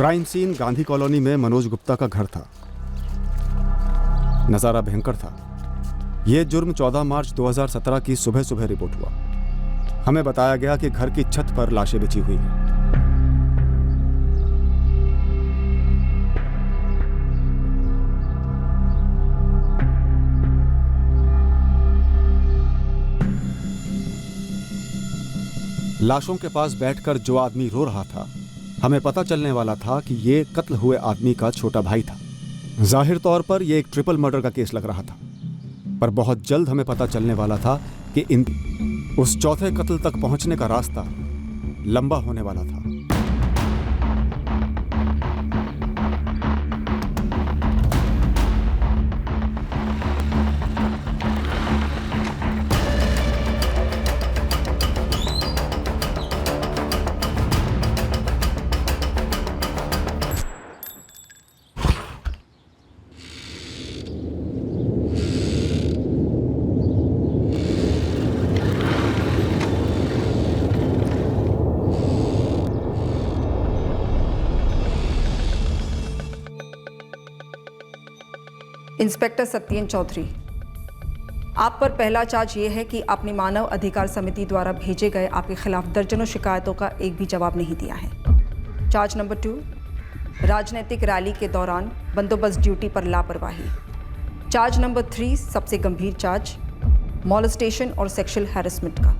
Crime scene Gandhi colony में मनोज गुप्ता का घर था। नजारा भयंकर था। यह जुर्म 14 मार्च 2017 की सुबह सुबह रिपोर्ट हुआ। हमें बताया गया कि घर की छत पर लाशें बिछी हुई हैं। लाशों के पास बैठकर जो आदमी रो रहा था, हमें पता चलने वाला था कि यह कत्ल हुए आदमी का छोटा भाई था। जाहिर तौर पर यह एक ट्रिपल मर्डर का केस लग रहा था, पर बहुत जल्द हमें पता चलने वाला था कि उस चौथे कत्ल तक पहुंचने का रास्ता लंबा होने वाला था। इंस्पेक्टर सत्येन चौधरी, आप पर पहला चार्ज ये है कि आपने मानव अधिकार समिति द्वारा भेजे गए आपके खिलाफ दर्जनों शिकायतों का एक भी जवाब नहीं दिया है। चार्ज नंबर 2, राजनीतिक रैली के दौरान बंदोबस्त ड्यूटी पर लापरवाही। चार्ज नंबर 3, सबसे गंभीर चार्ज, मॉलेस्टेशन और सेक्सुअल हैरेसमेंट का।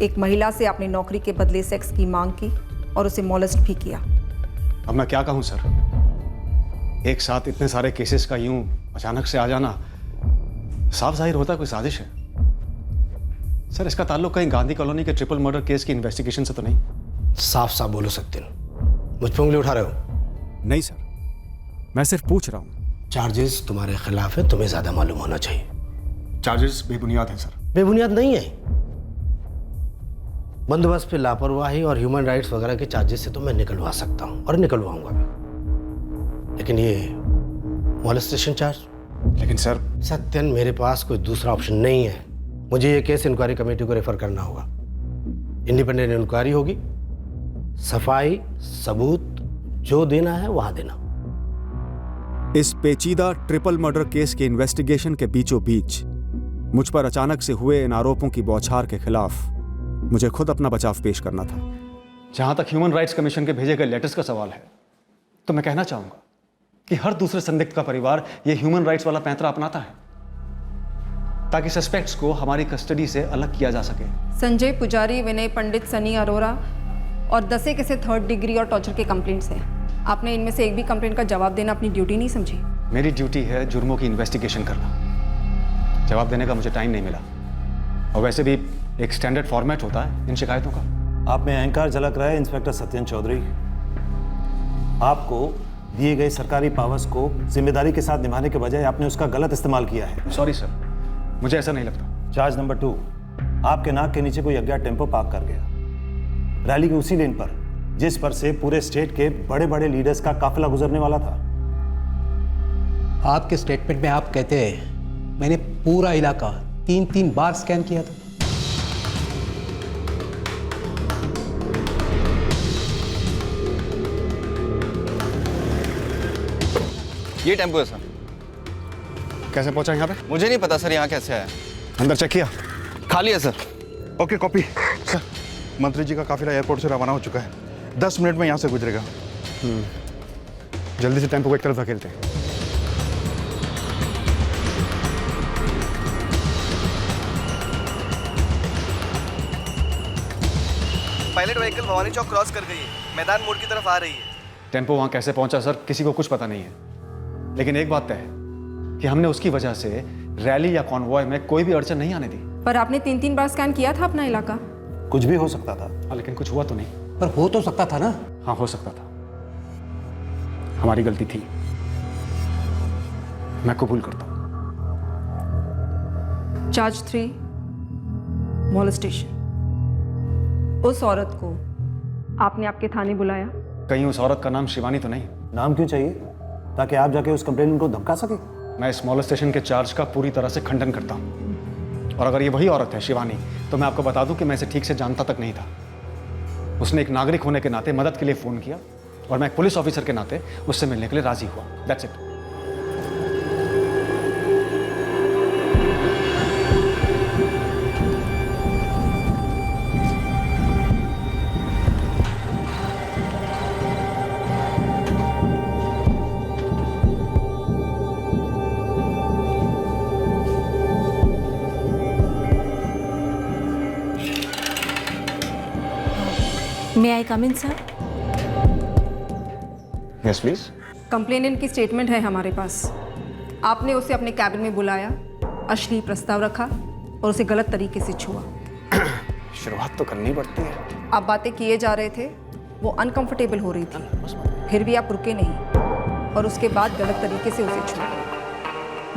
एक महिला से आपने नौकरी के बदले सेक्स की मांग की और उसे मॉलेस्ट भी किया। अब मैं क्या कहूं सर, एक साथ इतने सारे केसेस का यूं अचानक से आ जाना साफ जाहिर होता है कोई साजिश है। सर, इसका ताल्लुक कहीं गांधी कॉलोनी के ट्रिपल मर्डर केस की इन्वेस्टिगेशन से तो नहीं? साफ साफ बोलो सत्येन, मुझ पर उंगली उठा रहे हो? नहीं सर, मैं सिर्फ पूछ रहा हूं। चार्जेस तुम्हारे खिलाफ है, तुम्हें ज्यादा मालूम होना चाहिए। चार्जेस बेबुनियाद हैं सर। बेबुनियाद नहीं है। बंदोबस्त पे लापरवाही और ह्यूमन राइट्स वगैरह के चार्जेस से तो मैं निकलवा सकता हूं और निकलवाऊंगा भी, लेकिन ये मॉलेस्टेशन चार्ज? लेकिन सर सत्येन, मेरे पास कोई दूसरा ऑप्शन नहीं है। मुझे ये केस इंक्वायरी कमेटी को रेफर करना होगा। इंडिपेंडेंट इंक्वायरी होगी, सफाई सबूत जो देना है वहां देना। इस पेचीदा ट्रिपल मर्डर केस के इन्वेस्टिगेशन के बीचों बीच मुझ पर अचानक से हुए इन आरोपों की बौछार के खिलाफ मुझे खुद अपना बचाव पेश करना था। जहां तक ह्यूमन राइट्स कमीशन के भेजे गए लेटर्स का सवाल है, तो मैं कहना चाहूंगा कि हर दूसरे संदिग्ध का परिवार यह ह्यूमन राइट्स वाला पैंतरा अपनाता है ताकि सस्पेक्ट्स को हमारी कस्टडी से अलग किया जा सके। संजय पुजारी, विनय पंडित, सनी अरोरा और 10 एक ऐसे 3rd डिग्री और टॉर्चर के कंप्लेंट्स हैं। आपने इनमें से एक भी कंप्लेंट का जवाब देना अपनी ड्यूटी नहीं समझी? मेरी ड्यूटी है जुर्मों की इन्वेस्टिगेशन करना। जवाब देने का मुझे टाइम नहीं मिला, और वैसे भी एक स्टैंडर्ड फॉर्मेट होता है इन शिकायतों का। आप में अहंकार झलक रहा है इंस्पेक्टर सत्येन चौधरी। आपको दिए गए सरकारी पावर्स को जिम्मेदारी के साथ निभाने के बजाय आपने उसका गलत इस्तेमाल किया है। सॉरी सर, मुझे ऐसा नहीं लगता। चार्ज नंबर 2, आपके नाक के नीचे कोई अज्ञात टेम्पो पार्क कर गया रैली के उसी लेन पर जिस पर से पूरे स्टेट के बड़े बड़े लीडर्स का काफिला गुजरने वाला था। आपके स्टेटमेंट में आप कहते हैं मैंने पूरा इलाका 3 बार स्कैन किया था। ये टेम्पो है सर। कैसे पहुंचा यहाँ पे? मुझे नहीं पता सर, यहाँ कैसे आया। अंदर चेक किया? खाली है सर। Okay, copy. सर, मंत्री जी का काफिला एयरपोर्ट से रवाना हो चुका है। 10 मिनट में यहाँ से गुजरेगा। जल्दी से टेम्पो को एक तरफ धकेलते हैं। Pilot vehicle Bhavani Chowk cross कर गई है, मैदान मोड़ की तरफ आ रही है। टेम्पो वहां कैसे पहुंचा सर, किसी को कुछ पता नहीं है, लेकिन एक बात तय है कि हमने उसकी वजह से रैली या कॉन्वॉय में कोई भी अड़चन नहीं आने दी। पर आपने 3 बार स्कैन किया था अपना इलाका। कुछ भी हो सकता था। हाँ, लेकिन कुछ हुआ तो नहीं। पर हो तो सकता था ना? हाँ, हो सकता था। हमारी गलती थी, मैं कबूल करता हूं। Charge 3, molestation. उस औरत को आपने आपके थाने बुलाया? कहीं उस औरत का नाम शिवानी तो नहीं? नाम क्यों चाहिए? ताकि आप जाके उस कंप्लेनेंट को धमका सके। मैं इस मॉलेस्टेशन के चार्ज का पूरी तरह से खंडन करता हूं, और अगर ये वही औरत है शिवानी, तो मैं आपको बता दूं कि मैं इसे ठीक से जानता तक नहीं था। उसने एक नागरिक होने के नाते मदद के लिए फ़ोन किया और मैं एक पुलिस ऑफिसर के नाते उससे मिलने के लिए राजी हुआ। That's it. May I come in, sir? Yes please. Complainant की स्टेटमेंट है हमारे पास। आपने उसे अपने कैबिन में बुलाया, अश्लील प्रस्ताव रखा और उसे गलत तरीके से छुआ। शुरुआत तो करनी पड़ती है। आप बातें किए जा रहे थे, वो अनकंफर्टेबल हो रही थी, फिर भी आप रुके नहीं और उसके बाद गलत तरीके से उसे छुआ,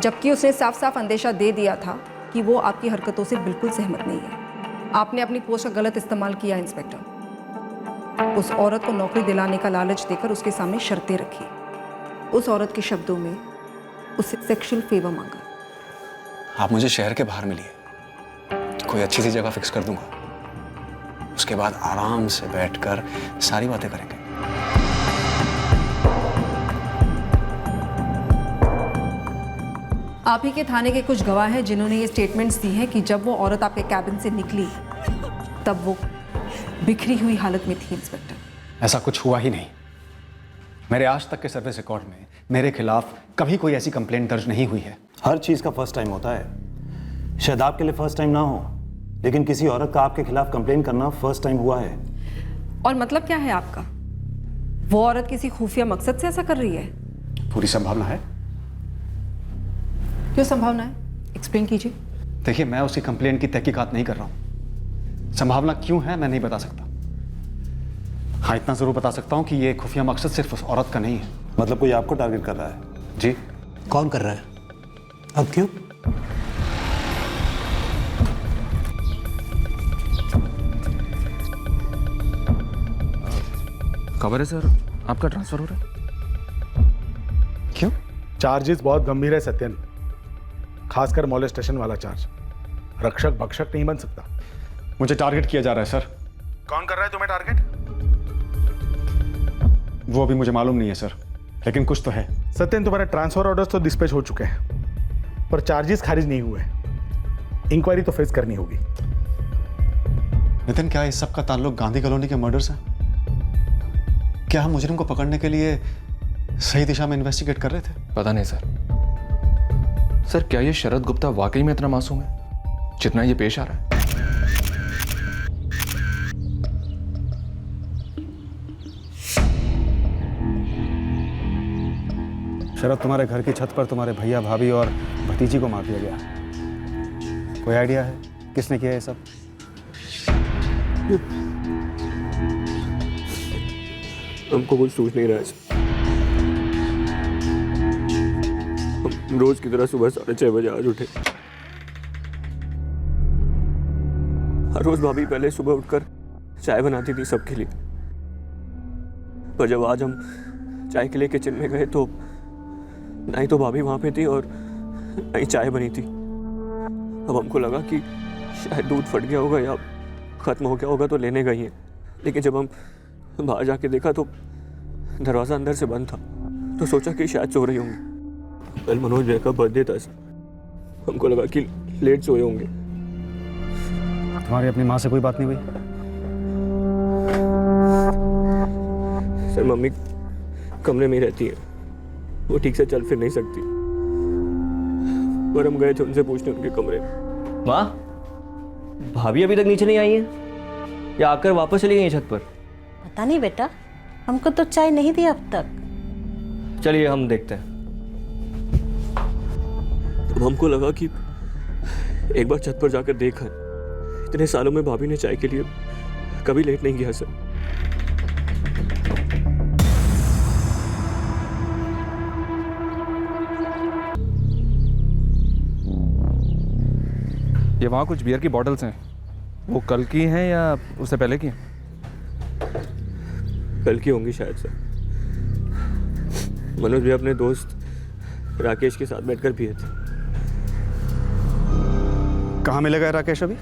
जबकि उसने साफ साफ अंदेशा दे दिया था कि वो आपकी हरकतों से बिल्कुल सहमत नहीं है। आपने अपनी पोस्ट का गलत इस्तेमाल किया इंस्पेक्टर। उस औरत को नौकरी दिलाने का लालच देकर उसके सामने शर्तें रखी। उस औरत के शब्दों में उससे सेक्सुअल फेवर मांगा। आप मुझे शहर के बाहर मिलिए, कोई अच्छी सी जगह फिक्स कर दूंगा, उसके बाद आराम से बैठकर सारी बातें करेंगे। आप ही के थाने के कुछ गवाह हैं जिन्होंने ये स्टेटमेंट्स दी हैं कि जब वो औरत आपके कैबिन से निकली तब वो बिखरी हुई हालत में थी। इंस्पेक्टर, ऐसा कुछ हुआ ही नहीं। मेरे आज तक के सर्विस रिकॉर्ड में मेरे खिलाफ कभी कोई ऐसी कंप्लेंट दर्ज नहीं हुई है। हर चीज़ का फर्स्ट टाइम होता है। शायद आपके लिए फर्स्ट टाइम ना हो, लेकिन किसी औरत का आपके खिलाफ कंप्लेंट करना फर्स्ट टाइम हुआ है। और मतलब क्या है आपका? वो औरत किसी खुफिया मकसद से ऐसा कर रही है? पूरी संभावना है। क्यों संभावना है? एक्सप्लेन कीजिए। देखिए, मैं उसकी कंप्लेंट की तहकीकात नहीं कर रहा हूँ। संभावना क्यों है मैं नहीं बता सकता। हाँ, इतना जरूर बता सकता हूँ कि ये खुफिया मकसद सिर्फ उस औरत का नहीं है। मतलब कोई आपको टारगेट कर रहा है? जी। कौन कर रहा है? अब क्यों? खबर है सर, आपका ट्रांसफर हो रहा है। क्यों? चार्जेस बहुत गंभीर है सत्यन, खासकर मॉलेस्टेशन वाला चार्ज। रक्षक भक्षक नहीं बन सकता। मुझे टारगेट किया जा रहा है सर। कौन कर रहा है तुम्हें टारगेट? वो अभी मुझे मालूम नहीं है सर, लेकिन कुछ तो है। सत्यन, तुम्हारे ट्रांसफर ऑर्डर्स तो डिस्पैच हो चुके हैं, पर चार्जेस खारिज नहीं हुए। इंक्वायरी तो फेस करनी होगी। नितिन, क्या इस सब का ताल्लुक गांधी कॉलोनी के मर्डर से? क्या हम मुजरिम को पकड़ने के लिए सही दिशा में इन्वेस्टिगेट कर रहे थे? पता नहीं सर। सर, क्या ये शरद गुप्ता वाकई में इतना मासूम है जितना ये पेश आ रहा है? शरद, तुम्हारे घर की छत पर तुम्हारे भैया भाभी और भतीजी को मार दिया गया। कोई आइडिया है किसने किया ये सब? हमको कुछ सूझ नहीं रहा है। हम रोज की तरह सुबह 6:30 बजे आज उठे। हर रोज भाभी पहले सुबह उठकर चाय बनाती थी सबके लिए, पर जब आज हम चाय के लिए किचन में गए तो ना ही तो भाभी वहां पे थी और ना ही चाय बनी थी। अब हमको लगा कि शायद दूध फट गया होगा या खत्म हो गया होगा तो लेने गई हैं, लेकिन जब हम बाहर जाके देखा तो दरवाज़ा अंदर से बंद था, तो सोचा कि शायद सो रही होंगी। कल मनोज भैया का बर्थडे था सर, हमको लगा कि लेट सोए होंगे। तुम्हारी अपनी माँ से कोई बात नहीं हुई? सर, मम्मी कमरे में ही रहती है, वो ठीक से चल फिर नहीं सकती, पर हम गए थे उनसे पूछने उनके कमरे में। माँ, भाभी अभी तक नीचे नहीं आई है या आकर वापस चली गई छत पर? पता नहीं बेटा, हमको तो चाय नहीं दी अब तक। चलिए हम देखते हैं। तो हमको लगा कि एक बार छत पर जाकर देखा। इतने सालों में भाभी ने चाय के लिए कभी लेट नहीं किया सर। ये वहाँ कुछ बियर की बॉटल्स हैं, वो कल की हैं या उससे पहले की हैं? कल की होंगी शायद सर। मनोज भी अपने दोस्त राकेश के साथ बैठकर पिए थे। कहाँ मिलेगा राकेश अभी?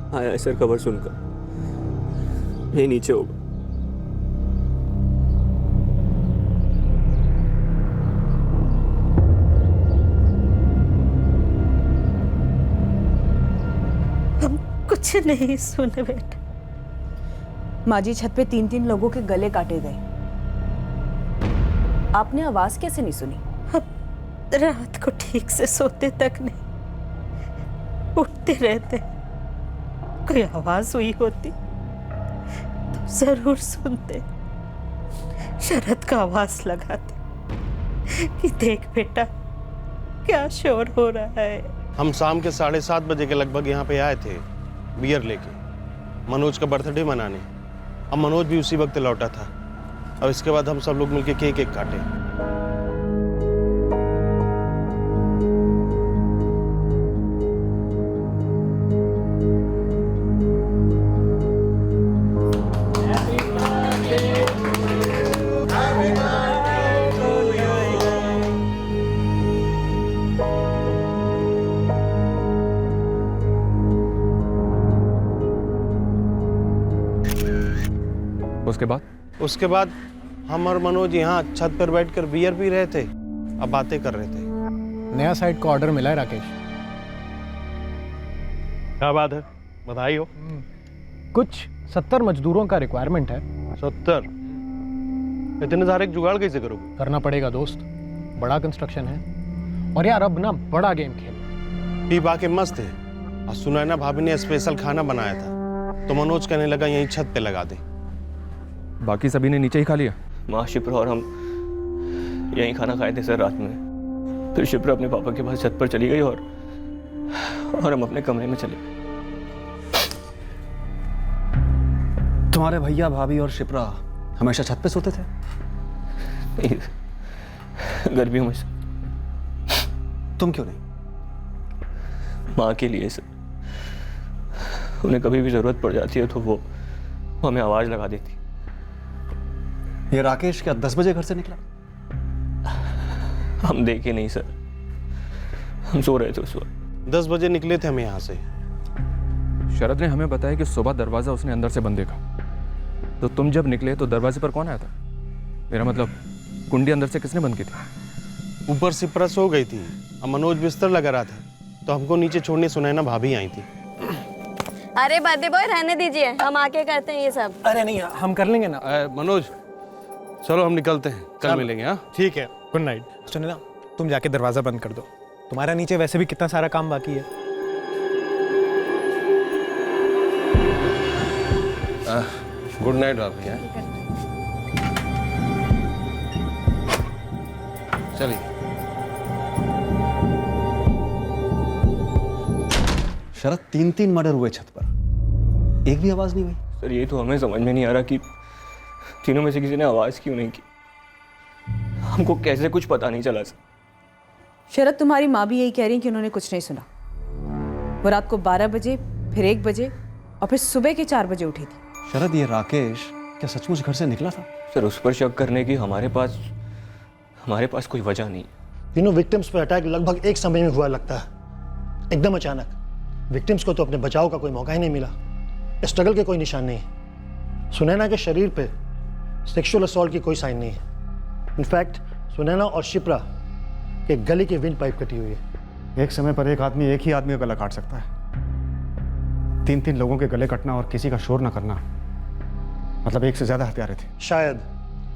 आया है सर खबर सुनकर, यही नीचे होगा। कुछ नहीं सुने बेटा। माँ जी, छत पे 3-3 लोगों के गले काटे गए। आपने आवाज कैसे नहीं सुनी? रात को ठीक से सोते तक नहीं, उठते रहते। कोई आवाज हुई होती तो जरूर सुनते। शरद का आवाज लगाते कि देख बेटा क्या शोर हो रहा है। हम शाम के 7:30 बजे के लगभग यहाँ पे आए थे बियर लेके, मनोज का बर्थडे मनाने। अब मनोज भी उसी वक्त लौटा था। अब इसके बाद हम सब लोग मिलके केक एक काटे। उसके बाद हम और मनोज यहाँ छत पर बैठकर बियर पी रहे थे, अब बातें कर रहे थे। नया साइट का ऑर्डर मिला है राकेश। क्या बात है, बधाई हो। कुछ 70 मजदूरों का रिक्वायरमेंट है। 70? इतने सारे जुगाड़ कैसे करोगे? करना पड़ेगा दोस्त, बड़ा कंस्ट्रक्शन है। और यार अब ना बड़ा गेम खेल। पी पा के मस्त है। और सुनैना भाभी ने स्पेशल खाना बनाया था, तो मनोज कहने लगा यहीं छत पे लगा दे। बाकी सभी ने नीचे ही खा लिया। माँ शिप्रा और हम यहीं खाना खाए थे सर रात में। फिर शिप्रा अपने पापा के पास छत पर चली गई और हम अपने कमरे में चले। तुम्हारे भैया भाभी और शिप्रा हमेशा छत पे सोते थे? नहीं, गर्मियों में सर। तुम क्यों नहीं? माँ के लिए सर। उन्हें कभी भी जरूरत पड़ जाती है तो वो हमें आवाज लगा देती। ये राकेश क्या 10 बजे घर से निकला? हम देखे नहीं सर, हम सो रहे थे उस वक्त। 10 बजे निकले थे हम यहाँ से। शरद ने हमें बताया कि सुबह दरवाजा उसने अंदर से बंद देखा। तो तुम जब निकले तो दरवाजे पर कौन आया था? मेरा मतलब कुंडी अंदर से किसने बंद की थी? ऊपर शिप्रा सो गई थी, अब मनोज बिस्तर लगा रहा था, तो हमको नीचे छोड़ने सुनैना भाभी आई थी। अरे बर्थडे बॉय रहने दीजिए, हम आके करते हैं ये सब। अरे नहीं, हम कर लेंगे ना। मनोज चलो हम निकलते हैं, कल मिलेंगे। हाँ ठीक है, गुड नाइट। सुने ना, तुम जाके दरवाजा बंद कर दो, तुम्हारा नीचे वैसे भी कितना सारा काम बाकी है। गुड नाइट भाभी। चलिए। शरद 3-3 मर्डर हुए छत पर, एक भी आवाज नहीं हुई। सर ये तो हमें समझ में नहीं आ रहा कि तीनों में से किसी ने आवाज क्यों नहीं की। हमको कैसे कुछ पता नहीं चला सर। शरद, तुम्हारी माँ भी यही कह रही है कि उन्होंने कुछ नहीं सुना। वो रात को 12 बजे, फिर 1 बजे और फिर सुबह के 4 बजे उठी थी। शरद, ये राकेश क्या सचमुच घर से निकला था? सर उस पर शक करने की हमारे पास कोई वजह नहीं। तीनों विक्टिम्स पर अटैक लगभग एक समय में हुआ लगता है, एकदम अचानक। विक्टिम्स को तो अपने बचाव का कोई मौका ही नहीं मिला, स्ट्रगल के कोई निशान नहीं है। सुनैना के शरीर पे सेक्सुअल असॉल्ट की कोई साइन नहीं है। इनफैक्ट सुनैना और शिप्रा के गले की विंड पाइप कटी हुई है। एक समय पर एक आदमी एक ही आदमी का गला काट सकता है। 3-3 लोगों के गले कटना और किसी का शोर न करना, मतलब एक से ज्यादा हत्यारे थे। शायद,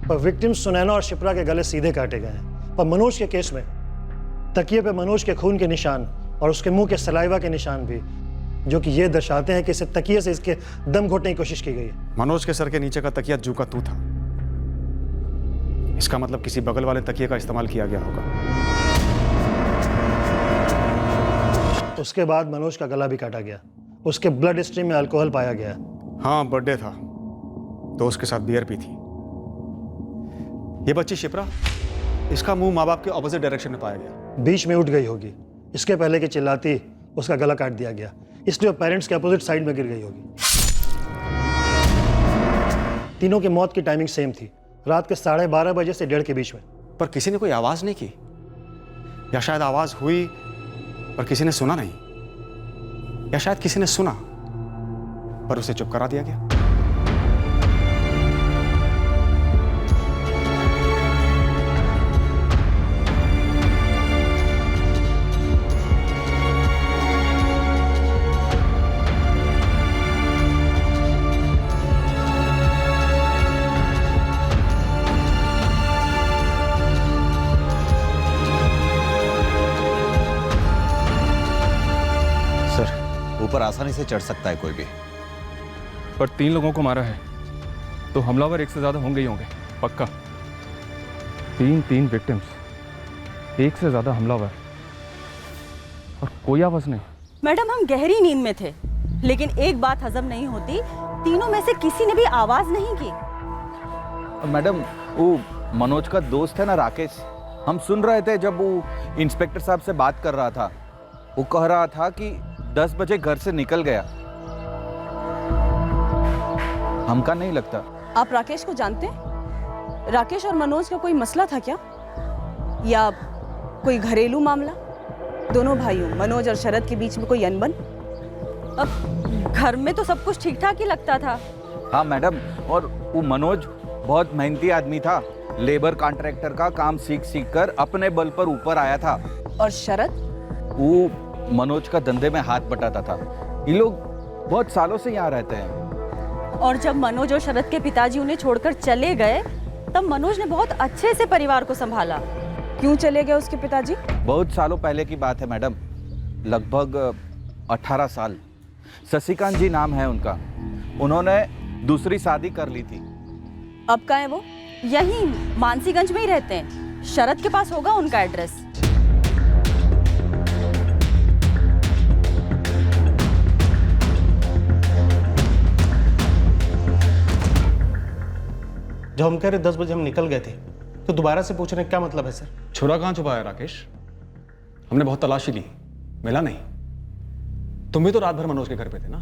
पर विक्टिम्स सुनैना और शिप्रा के गले सीधे काटे गए हैं। और मनोज के केस में तकिए पे मनोज के खून के निशान और उसके मुंह के सलाइवा के निशान भी, जो कि ये दर्शाते हैं कि इसे तकिए से इसके दम घोटने की कोशिश की गई है। मनोज के सर के नीचे का तकिया जू का तू था। इसका मतलब किसी बगल वाले तकिए का इस्तेमाल किया गया होगा। उसके बाद मनोज का गला भी काटा गया। उसके ब्लड स्ट्रीम में अल्कोहल पाया गया। हाँ, बर्थडे था, दोस्त के साथ बियर पी थी। ये बच्ची शिप्रा, इसका मुंह माँ बाप के ऑपोजिट डायरेक्शन में पाया गया। बीच में उठ गई होगी, इसके पहले कि चिल्लाती उसका गला काट दिया गया, इसलिए वो पेरेंट्स के अपोजिट साइड में गिर गई होगी। तीनों की मौत की टाइमिंग सेम थी, रात के 12:30 बजे से 1:30 के बीच में। पर किसी ने कोई आवाज नहीं की, या शायद आवाज हुई पर किसी ने सुना नहीं, या शायद किसी ने सुना पर उसे चुप करा दिया गया। ऊपर आसानी से चढ़ सकता है कोई भी। पर 3 लोगों को मारा है तो हमलावर 1 से ज़्यादा होंगे ही होंगे, पक्का। 3 विक्टिम्स, 1 से ज़्यादा हमलावर और कोई आवाज़ नहीं। मैडम हम गहरी नींद में थे, लेकिन एक बात हजम नहीं होती, तीनों में से किसी ने भी आवाज नहीं की। मैडम वो मनोज का दोस्त है ना राकेश, हम सुन रहे थे जब वो इंस्पेक्टर साहब से बात कर रहा था। वो कह रहा था कि 10 बजे घर से निकल गया। हमका नहीं लगता। आप राकेश को जानते हैं? राकेश और मनोज का कोई मसला था क्या, या कोई घरेलू मामला? दोनों भाइयों मनोज और शरद के बीच में कोई अनबन? अब घर में तो सब कुछ ठीक ठाक ही लगता था। हाँ मैडम, और वो मनोज बहुत मेहनती आदमी था। लेबर कॉन्ट्रैक्टर का काम सीख कर अपने बल पर ऊपर आया था। और शरद? वो मनोज का धंधे में हाथ बटाता था। ये लोग बहुत सालों से यहाँ रहते हैं। और जब मनोज और शरद के पिताजी उन्हें छोड़कर चले गए, तब मनोज ने बहुत अच्छे से परिवार को संभाला। क्यों चले गए उसके पिताजी? बहुत सालों पहले की बात है मैडम, लगभग 18 साल। शशिकांत जी नाम है उनका। उन्होंने दूसरी शादी कर ली थी। अब कहाँ है वो? यहीं मानसीगंज में ही रहते हैं। शरद के पास होगा उनका एड्रेस। जब हम कह रहे 10 बजे हम निकल गए थे, तो दोबारा से पूछ रहे हैं, क्या मतलब है सर? छुरा कहाँ छुपा है राकेश? हमने बहुत तलाशी ली, मिला नहीं। तुम भी तो रात भर मनोज के घर पे थे ना?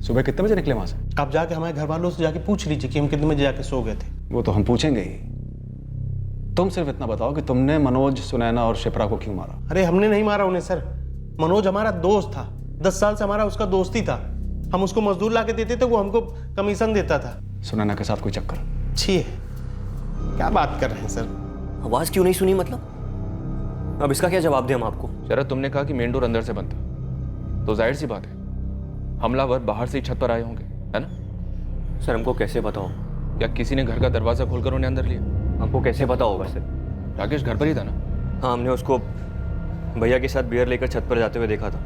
सुबह कितने बजे निकले वहां से? आप जाके हमारे घर वालों से जाके पूछ लीजिए कि हम कितने बजे जाके सो गए थे। वो तो हम पूछेंगे ही। तुम सिर्फ इतना बताओ कि तुमने मनोज, सुनैना और शिप्रा को क्यों मारा? अरे हमने नहीं मारा उन्हें सर। मनोज हमारा दोस्त था, 10 साल से हमारा उसका दोस्ती था। हम उसको मजदूर ला के देते थे, वो हमको कमीशन देता था। सुनैना के साथ कोई चक्कर? छी है, क्या बात कर रहे हैं सर? आवाज क्यों नहीं सुनी मतलब? अब इसका क्या जवाब दें हम आपको? शरद, तुमने कहा कि मेन डोर अंदर से बंद था, तो जाहिर सी बात है हमलावर बाहर से ही छत पर आए होंगे, है ना? सर हमको कैसे पता हो? क्या किसी ने घर का दरवाजा खोलकर उन्हें अंदर लिया? हमको कैसे पता होगा सर? राकेश घर पर ही था ना? हाँ, हमने उसको भैया के साथ बियर लेकर छत पर जाते हुए देखा था।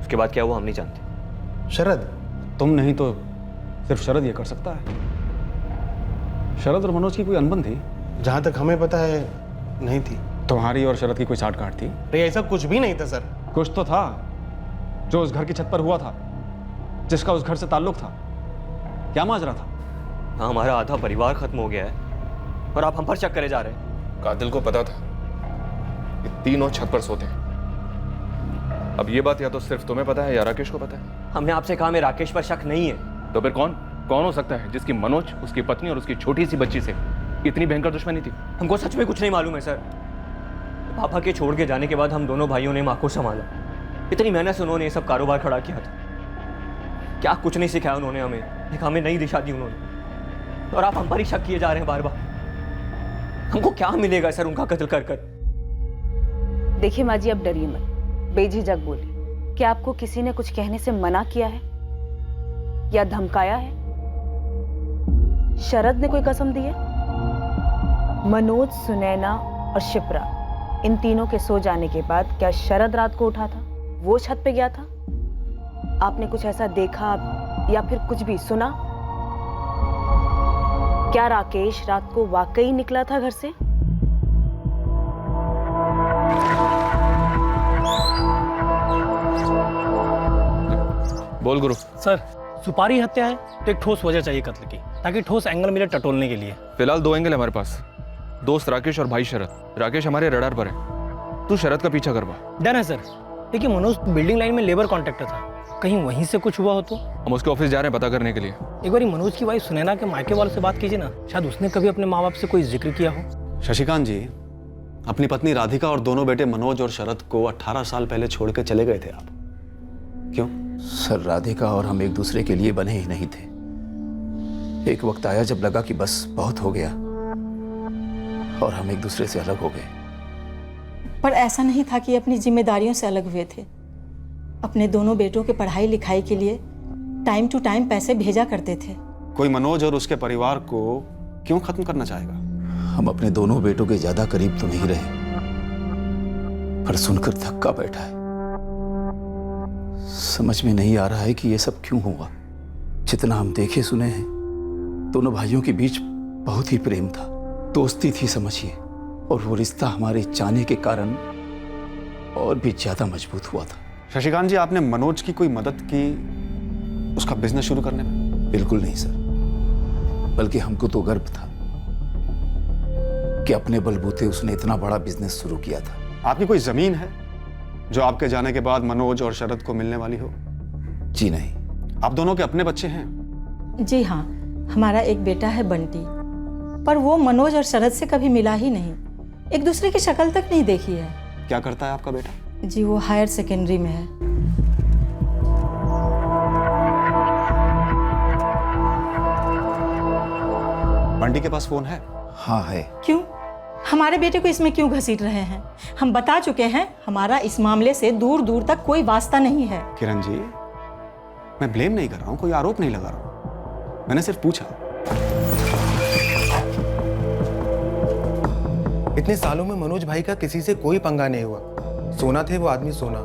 उसके बाद क्या हुआ हम नहीं जानते। शरद? तुम नहीं तो सिर्फ शरद ये कर सकता है। शरद और मनोज की कोई अनबन थी? जहां तक हमें पता है नहीं थी। तुम्हारी और शरद की कोई साठ गांठ थी? अरे ऐसा कुछ भी नहीं था सर। कुछ तो था, जो उस घर की छत पर हुआ था, जिसका उस घर से ताल्लुक था। क्या माजरा था? हाँ, हमारा आधा परिवार खत्म हो गया है और आप हम पर शक करे जा रहे हैं। कातिल को पता था कि तीनों छत पर सोते हैं। अब ये बात या तो सिर्फ तुम्हें पता है या राकेश को पता है। हमने आपसे कहा मैं राकेश पर शक नहीं है। तो फिर कौन हो सकता है जिसकी मनोज, उसकी पत्नी और उसकी छोटी सी बच्ची से इतनी भयंकर दुश्मनी थी? हमको सच में कुछ नहीं मालूम है सर। पापा के छोड़ के जाने के बाद हम दोनों भाइयों ने माँ को संभाला। इतनी मेहनत से उन्होंने ये सब कारोबार खड़ा किया था। क्या कुछ नहीं सिखाया उन्होंने हमें, एक हमें नई दिशा दी उन्होंने। और आप हम पर ही शक किए जा रहे हैं बार बार। हमको क्या मिलेगा सर उनका कत्ल कर कर? देखिए माँ जी, अब डरिए मत, बेझिझक बोलिए। क्या आपको किसी ने कुछ कहने से मना किया है या धमकाया है? शरद ने कोई कसम दी है? मनोज, सुनैना और शिप्रा, इन तीनों के सो जाने के बाद क्या शरद रात को उठा था? वो छत पे गया था? आपने कुछ ऐसा देखा या फिर कुछ भी सुना? क्या राकेश रात को वाकई निकला था घर से? बोल गुरु। सर, सुपारी हत्या है तो एक ठोस वजह चाहिए कत्ल की, ताकि ठोस एंगल मिले टटोलने के लिए। फिलहाल 2 एंगल है हमारे पास, दोस्त राकेश और भाई शरद। राकेश हमारे रडार पर है, तू शरद का पीछा करवा। डन है सर। देखिए मनोज बिल्डिंग लाइन में लेबर कॉन्ट्रैक्टर था, कहीं वहीं से कुछ हुआ हो तो? हम उसके ऑफिस जा रहे हैं पता करने के लिए। एक बार मनोज की वाइफ सुनैना के मायके वालों से बात कीजिए ना, शायद उसने कभी अपने माँ बाप से कोई जिक्र किया हो। शशिकांत जी, अपनी पत्नी राधिका और दोनों बेटे मनोज और शरद को 18 साल पहले छोड़ के चले गए थे आप, क्यों? सर, राधिका और हम एक दूसरे के लिए बने ही नहीं थे। एक वक्त आया जब लगा कि बस बहुत हो गया और हम एक दूसरे से अलग हो गए। पर ऐसा नहीं था कि अपनी जिम्मेदारियों से अलग हुए थे। अपने दोनों बेटों के पढ़ाई लिखाई के लिए टाइम टू टाइम पैसे भेजा करते थे। कोई मनोज और उसके परिवार को क्यों खत्म करना चाहेगा? हम अपने दोनों बेटों के ज्यादा करीब तो नहीं रहे, पर सुनकर धक्का बैठा है। समझ में नहीं आ रहा है कि ये सब क्यों हुआ। जितना हम देखे सुने हैं, दोनों भाइयों के बीच बहुत ही प्रेम था, दोस्ती थी समझिए, और वो रिश्ता हमारे जाने के कारण और भी ज्यादा मजबूत हुआ था। शशिकांत जी, आपने मनोज की कोई मदद की उसका बिजनेस शुरू करने में? बिल्कुल नहीं सर, बल्कि हमको तो गर्व था कि अपने बलबूते उसने इतना बड़ा बिजनेस शुरू किया था। आपकी कोई जमीन है जो आपके जाने के बाद मनोज और शरद को मिलने वाली हो? जी नहीं। आप दोनों के अपने बच्चे हैं? जी हाँ, हमारा एक बेटा है बंटी, पर वो मनोज और शरद से कभी मिला ही नहीं, एक दूसरे की शक्ल तक नहीं देखी है। क्या करता है आपका बेटा? जी वो हायर सेकेंडरी में है। बंटी के पास फोन है? हाँ है। क्यों? हमारे बेटे को इसमें क्यों घसीट रहे हैं? हम बता चुके हैं, हमारा इस मामले से दूर दूर तक कोई वास्ता नहीं है। किरण जी, मैं ब्लेम नहीं कर रहा हूं, कोई आरोप नहीं लगा रहा हूं, मैंने सिर्फ पूछा। इतने सालों में मनोज भाई का किसी से कोई पंगा नहीं हुआ। सोना थे वो आदमी सोना।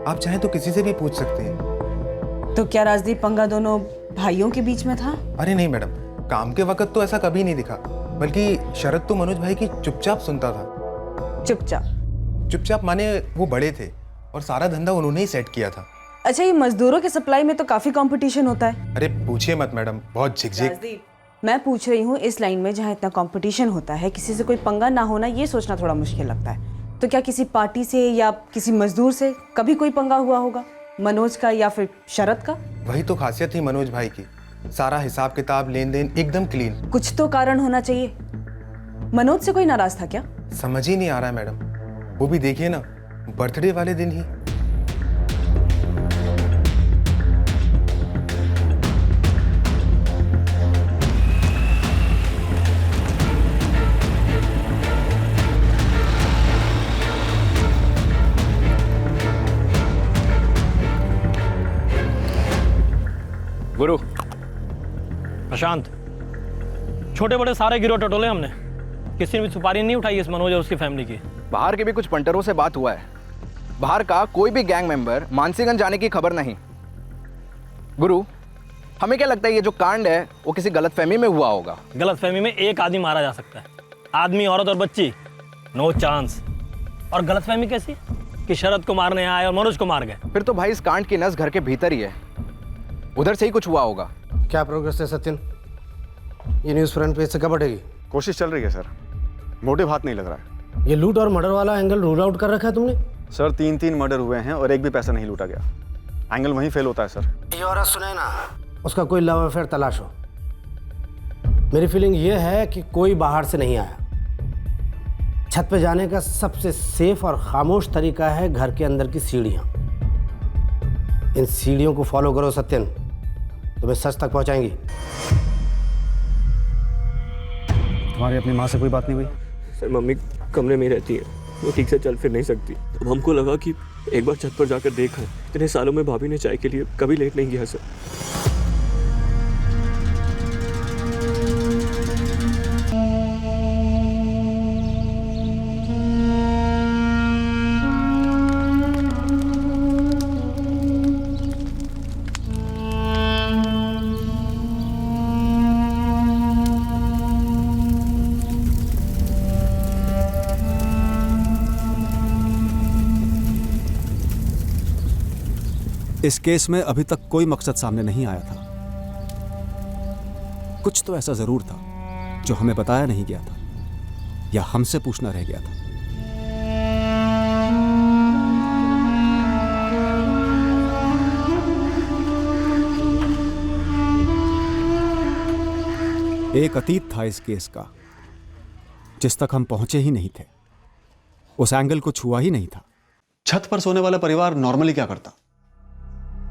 आप चाहें तो किसी से भी पूछ सकते हैं। तो क्या राजदीप पंगा दोनों भाइयों के बीच में था? अरे नहीं मैडम, काम के वक्त तो ऐसा कभी नहीं दिखा, बल्कि शरद तो मनोज भाई की चुपचाप सुनता था। चुपचाप माने वो बड़े थे और सारा धंधा उन्होंने ही सेट किया था। अच्छा, ये मजदूरों के सप्लाई में तो काफी कंपटीशन होता है। अरे पूछिए मत मैडम, बहुत झिकझिक। मैं पूछ रही हूँ, इस लाइन में जहाँ इतना कंपटीशन होता है, किसी से कोई पंगा ना होना ये सोचना थोड़ा मुश्किल लगता है। तो क्या किसी पार्टी से या किसी मजदूर से कभी कोई पंगा हुआ होगा, मनोज का या फिर शरद का? वही तो खासियत थी मनोज भाई की, सारा हिसाब किताब लेन देन एकदम क्लीन। कुछ तो कारण होना चाहिए। मनोज से कोई नाराज था क्या? समझ ही नहीं आ रहा है मैडम, वो भी देखिए ना, बर्थडे वाले दिन ही। गुरु प्रशांत, छोटे बड़े सारे गिरो टटोले हमने, किसी ने भी सुपारी नहीं उठाई इस मनोज और उसकी फैमिली की। बाहर के भी कुछ पंटरों से बात हुआ है, बाहर का कोई भी गैंग मेंबर मानसीगंज जाने की खबर नहीं। गुरु, हमें क्या लगता है ये जो कांड है वो किसी गलतफहमी में हुआ होगा। गलतफहमी में एक आदमी मारा जा सकता है, आदमी, औरत और बच्ची नो चांस। और गलतफहमी कैसी कि शरद को मारने आए और मनोज को मार गए? फिर तो भाई इस कांड की नस घर के भीतर ही है, उधर से ही कुछ हुआ होगा। क्या प्रोग्रेस है सत्यन? ये न्यूज़ फ्रंट पेज से कब हटेगी? कोशिश चल रही है सर, मोटिव हाथ नहीं लग रहा है। ये लूट और मर्डर वाला एंगल रूल आउट कर रखा है तुमने? सर 3 मर्डर हुए हैं और एक भी पैसा नहीं लूटा गया, एंगल वहीं फेल होता है सर। ये औरत सुने ना, उसका कोई लव अफेयर तलाशो। मेरी फीलिंग ये है कि कोई बाहर से नहीं आया। छत पे जाने का सबसे सेफ और खामोश तरीका है घर के अंदर की सीढ़ियां। इन सीढ़ियों को फॉलो करो सत्यन, तुम्हें सच तक पहुंचाएंगी। तुम्हारी अपनी माँ से कोई बात नहीं हुई? सर मम्मी कमरे में रहती है, वो ठीक से चल फिर नहीं सकती। अब हमको लगा कि एक बार छत पर जाकर देखा। इतने सालों में भाभी ने चाय के लिए कभी लेट नहीं किया सर। इस केस में अभी तक कोई मकसद सामने नहीं आया था। कुछ तो ऐसा जरूर था जो हमें बताया नहीं गया था या हमसे पूछना रह गया था। एक अतीत था इस केस का जिस तक हम पहुंचे ही नहीं थे, उस एंगल को छुआ ही नहीं था। छत पर सोने वाला परिवार नॉर्मली क्या करता?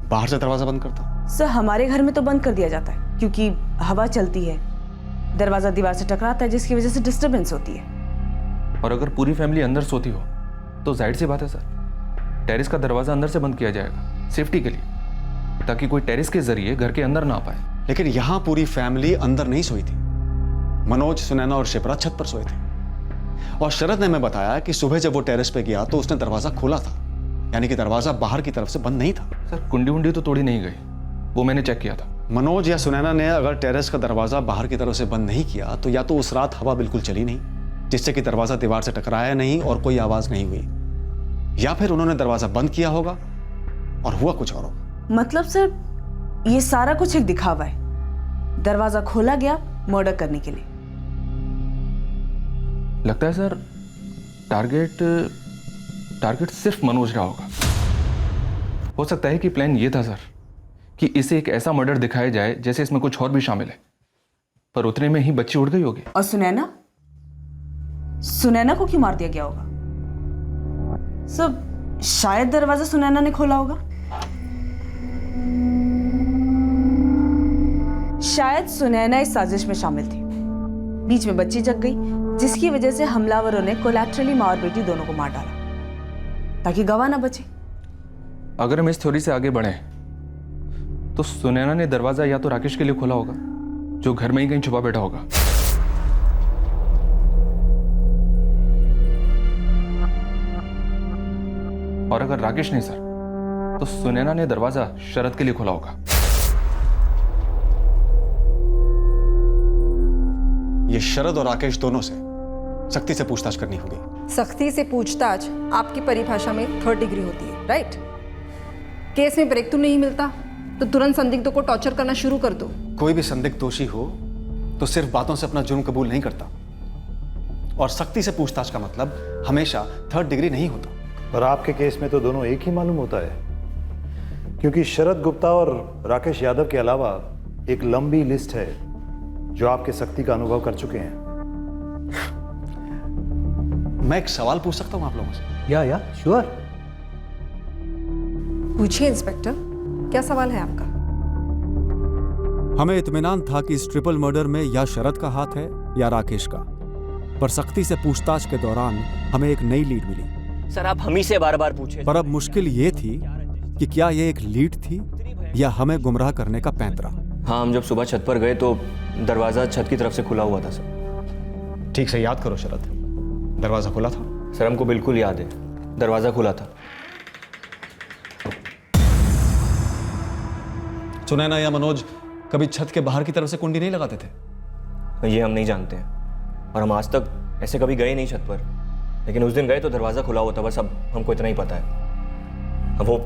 बाहर से दरवाजा बंद करता। सर हमारे घर में तो बंद कर दिया जाता है क्योंकि हवा चलती है, दरवाजा दीवार से टकराता है जिसकी वजह से डिस्टरबेंस होती है। और अगर पूरी फैमिली अंदर सोती हो तो जाहिर सी बात है सर, टेरेस का दरवाजा अंदर से बंद किया जाएगा सेफ्टी के लिए, ताकि कोई टेरेस के जरिए घर के अंदर ना पाए। लेकिन यहां पूरी फैमिली अंदर नहीं सोई थी। मनोज, सुनैना और शिप्रा छत पर सोए थे और शरद ने हमें बताया कि सुबह जब वो टेरेस पे गया तो उसने दरवाजा खोला था, यानी कि दरवाजा बाहर की तरफ से बंद नहीं था। सर कुंडी उंडी तो तोड़ी नहीं गई, वो मैंने चेक किया था। मनोज या सुनैना ने अगर टेरेस का दरवाजा बाहर की तरफ से बंद नहीं किया तो या तो उस रात हवा बिल्कुल चली नहीं, जिससे कि दरवाजा दीवार से टकराया नहीं और कोई आवाज नहीं हुई, या फिर उन्होंने दरवाजा बंद किया होगा और हुआ कुछ और होगा। मतलब सर ये सारा कुछ एक दिखावा है, दरवाजा खोला गया मर्डर करने के लिए। लगता है सर टारगेट सिर्फ मनोज रहा होगा। हो सकता है कि प्लान ये था सर कि इसे एक ऐसा मर्डर दिखाया जाए जैसे इसमें कुछ और भी शामिल है, पर उतने में ही बच्ची उड़ गई होगी। और सुनैना को क्यों मार दिया गया होगा? सब शायद दरवाजा सुनैना ने खोला होगा, शायद सुनैना इस साजिश में शामिल थी। बीच में बच्ची जग गई, जिसकी वजह से हमलावरों ने कोलैटरली माँ और बेटी दोनों को मार डाला ताकि गवाह ना बचे। अगर हम इस थ्योरी से आगे बढ़े तो सुनैना ने दरवाजा या तो राकेश के लिए खोला होगा, जो घर में ही कहीं छुपा बैठा होगा, और अगर राकेश नहीं सर तो सुनैना ने दरवाजा शरद के लिए खोला होगा। ये शरद और राकेश दोनों से सख्ती से पूछताछ करनी होगी। सख्ती से पूछताछ आपकी परिभाषा में 3rd डिग्री होती है, राइट? केस में ब्रेक तो नहीं मिलता तो तुरंत संदिग्धों को टॉर्चर करना शुरू कर दो। कोई भी संदिग्ध दोषी हो तो सिर्फ बातों से अपना जुर्म कबूल नहीं करता, और सख्ती से पूछताछ का मतलब हमेशा 3rd डिग्री नहीं होता। पर आपके केस में तो दोनों एक ही मालूम होता है, क्योंकि शरद गुप्ता और राकेश यादव के अलावा एक लंबी लिस्ट है जो आपके सख्ती का अनुभव कर चुके हैं। मैं एक सवाल पूछ सकता हूं आप लोगों से? या श्योर। पूछिए इंस्पेक्टर, क्या सवाल है आपका? हमें इत्मीनान था कि इस ट्रिपल मर्डर में या शरद का हाथ है या राकेश का, पर सख्ती से पूछताछ के दौरान हमें एक नई लीड मिली। सर आप हम ही से बार बार पूछे। पर अब मुश्किल ये थी कि क्या ये एक लीड थी या हमें गुमराह करने का पैंतरा। हाँ, हम जब सुबह छत पर गए तो दरवाजा छत की तरफ से खुला हुआ था सर। ठीक से याद करो शरद, दरवाजा खुला था? सर हमको बिल्कुल याद है, दरवाजा खुला था। सुनैना या मनोज कभी छत के बाहर की तरफ से कुंडी नहीं लगाते थे? ये हम नहीं जानते हैं, और हम आज तक ऐसे कभी गए नहीं छत पर, लेकिन उस दिन गए तो दरवाजा खुला हुआ था, बस अब हमको इतना ही पता है। अब वो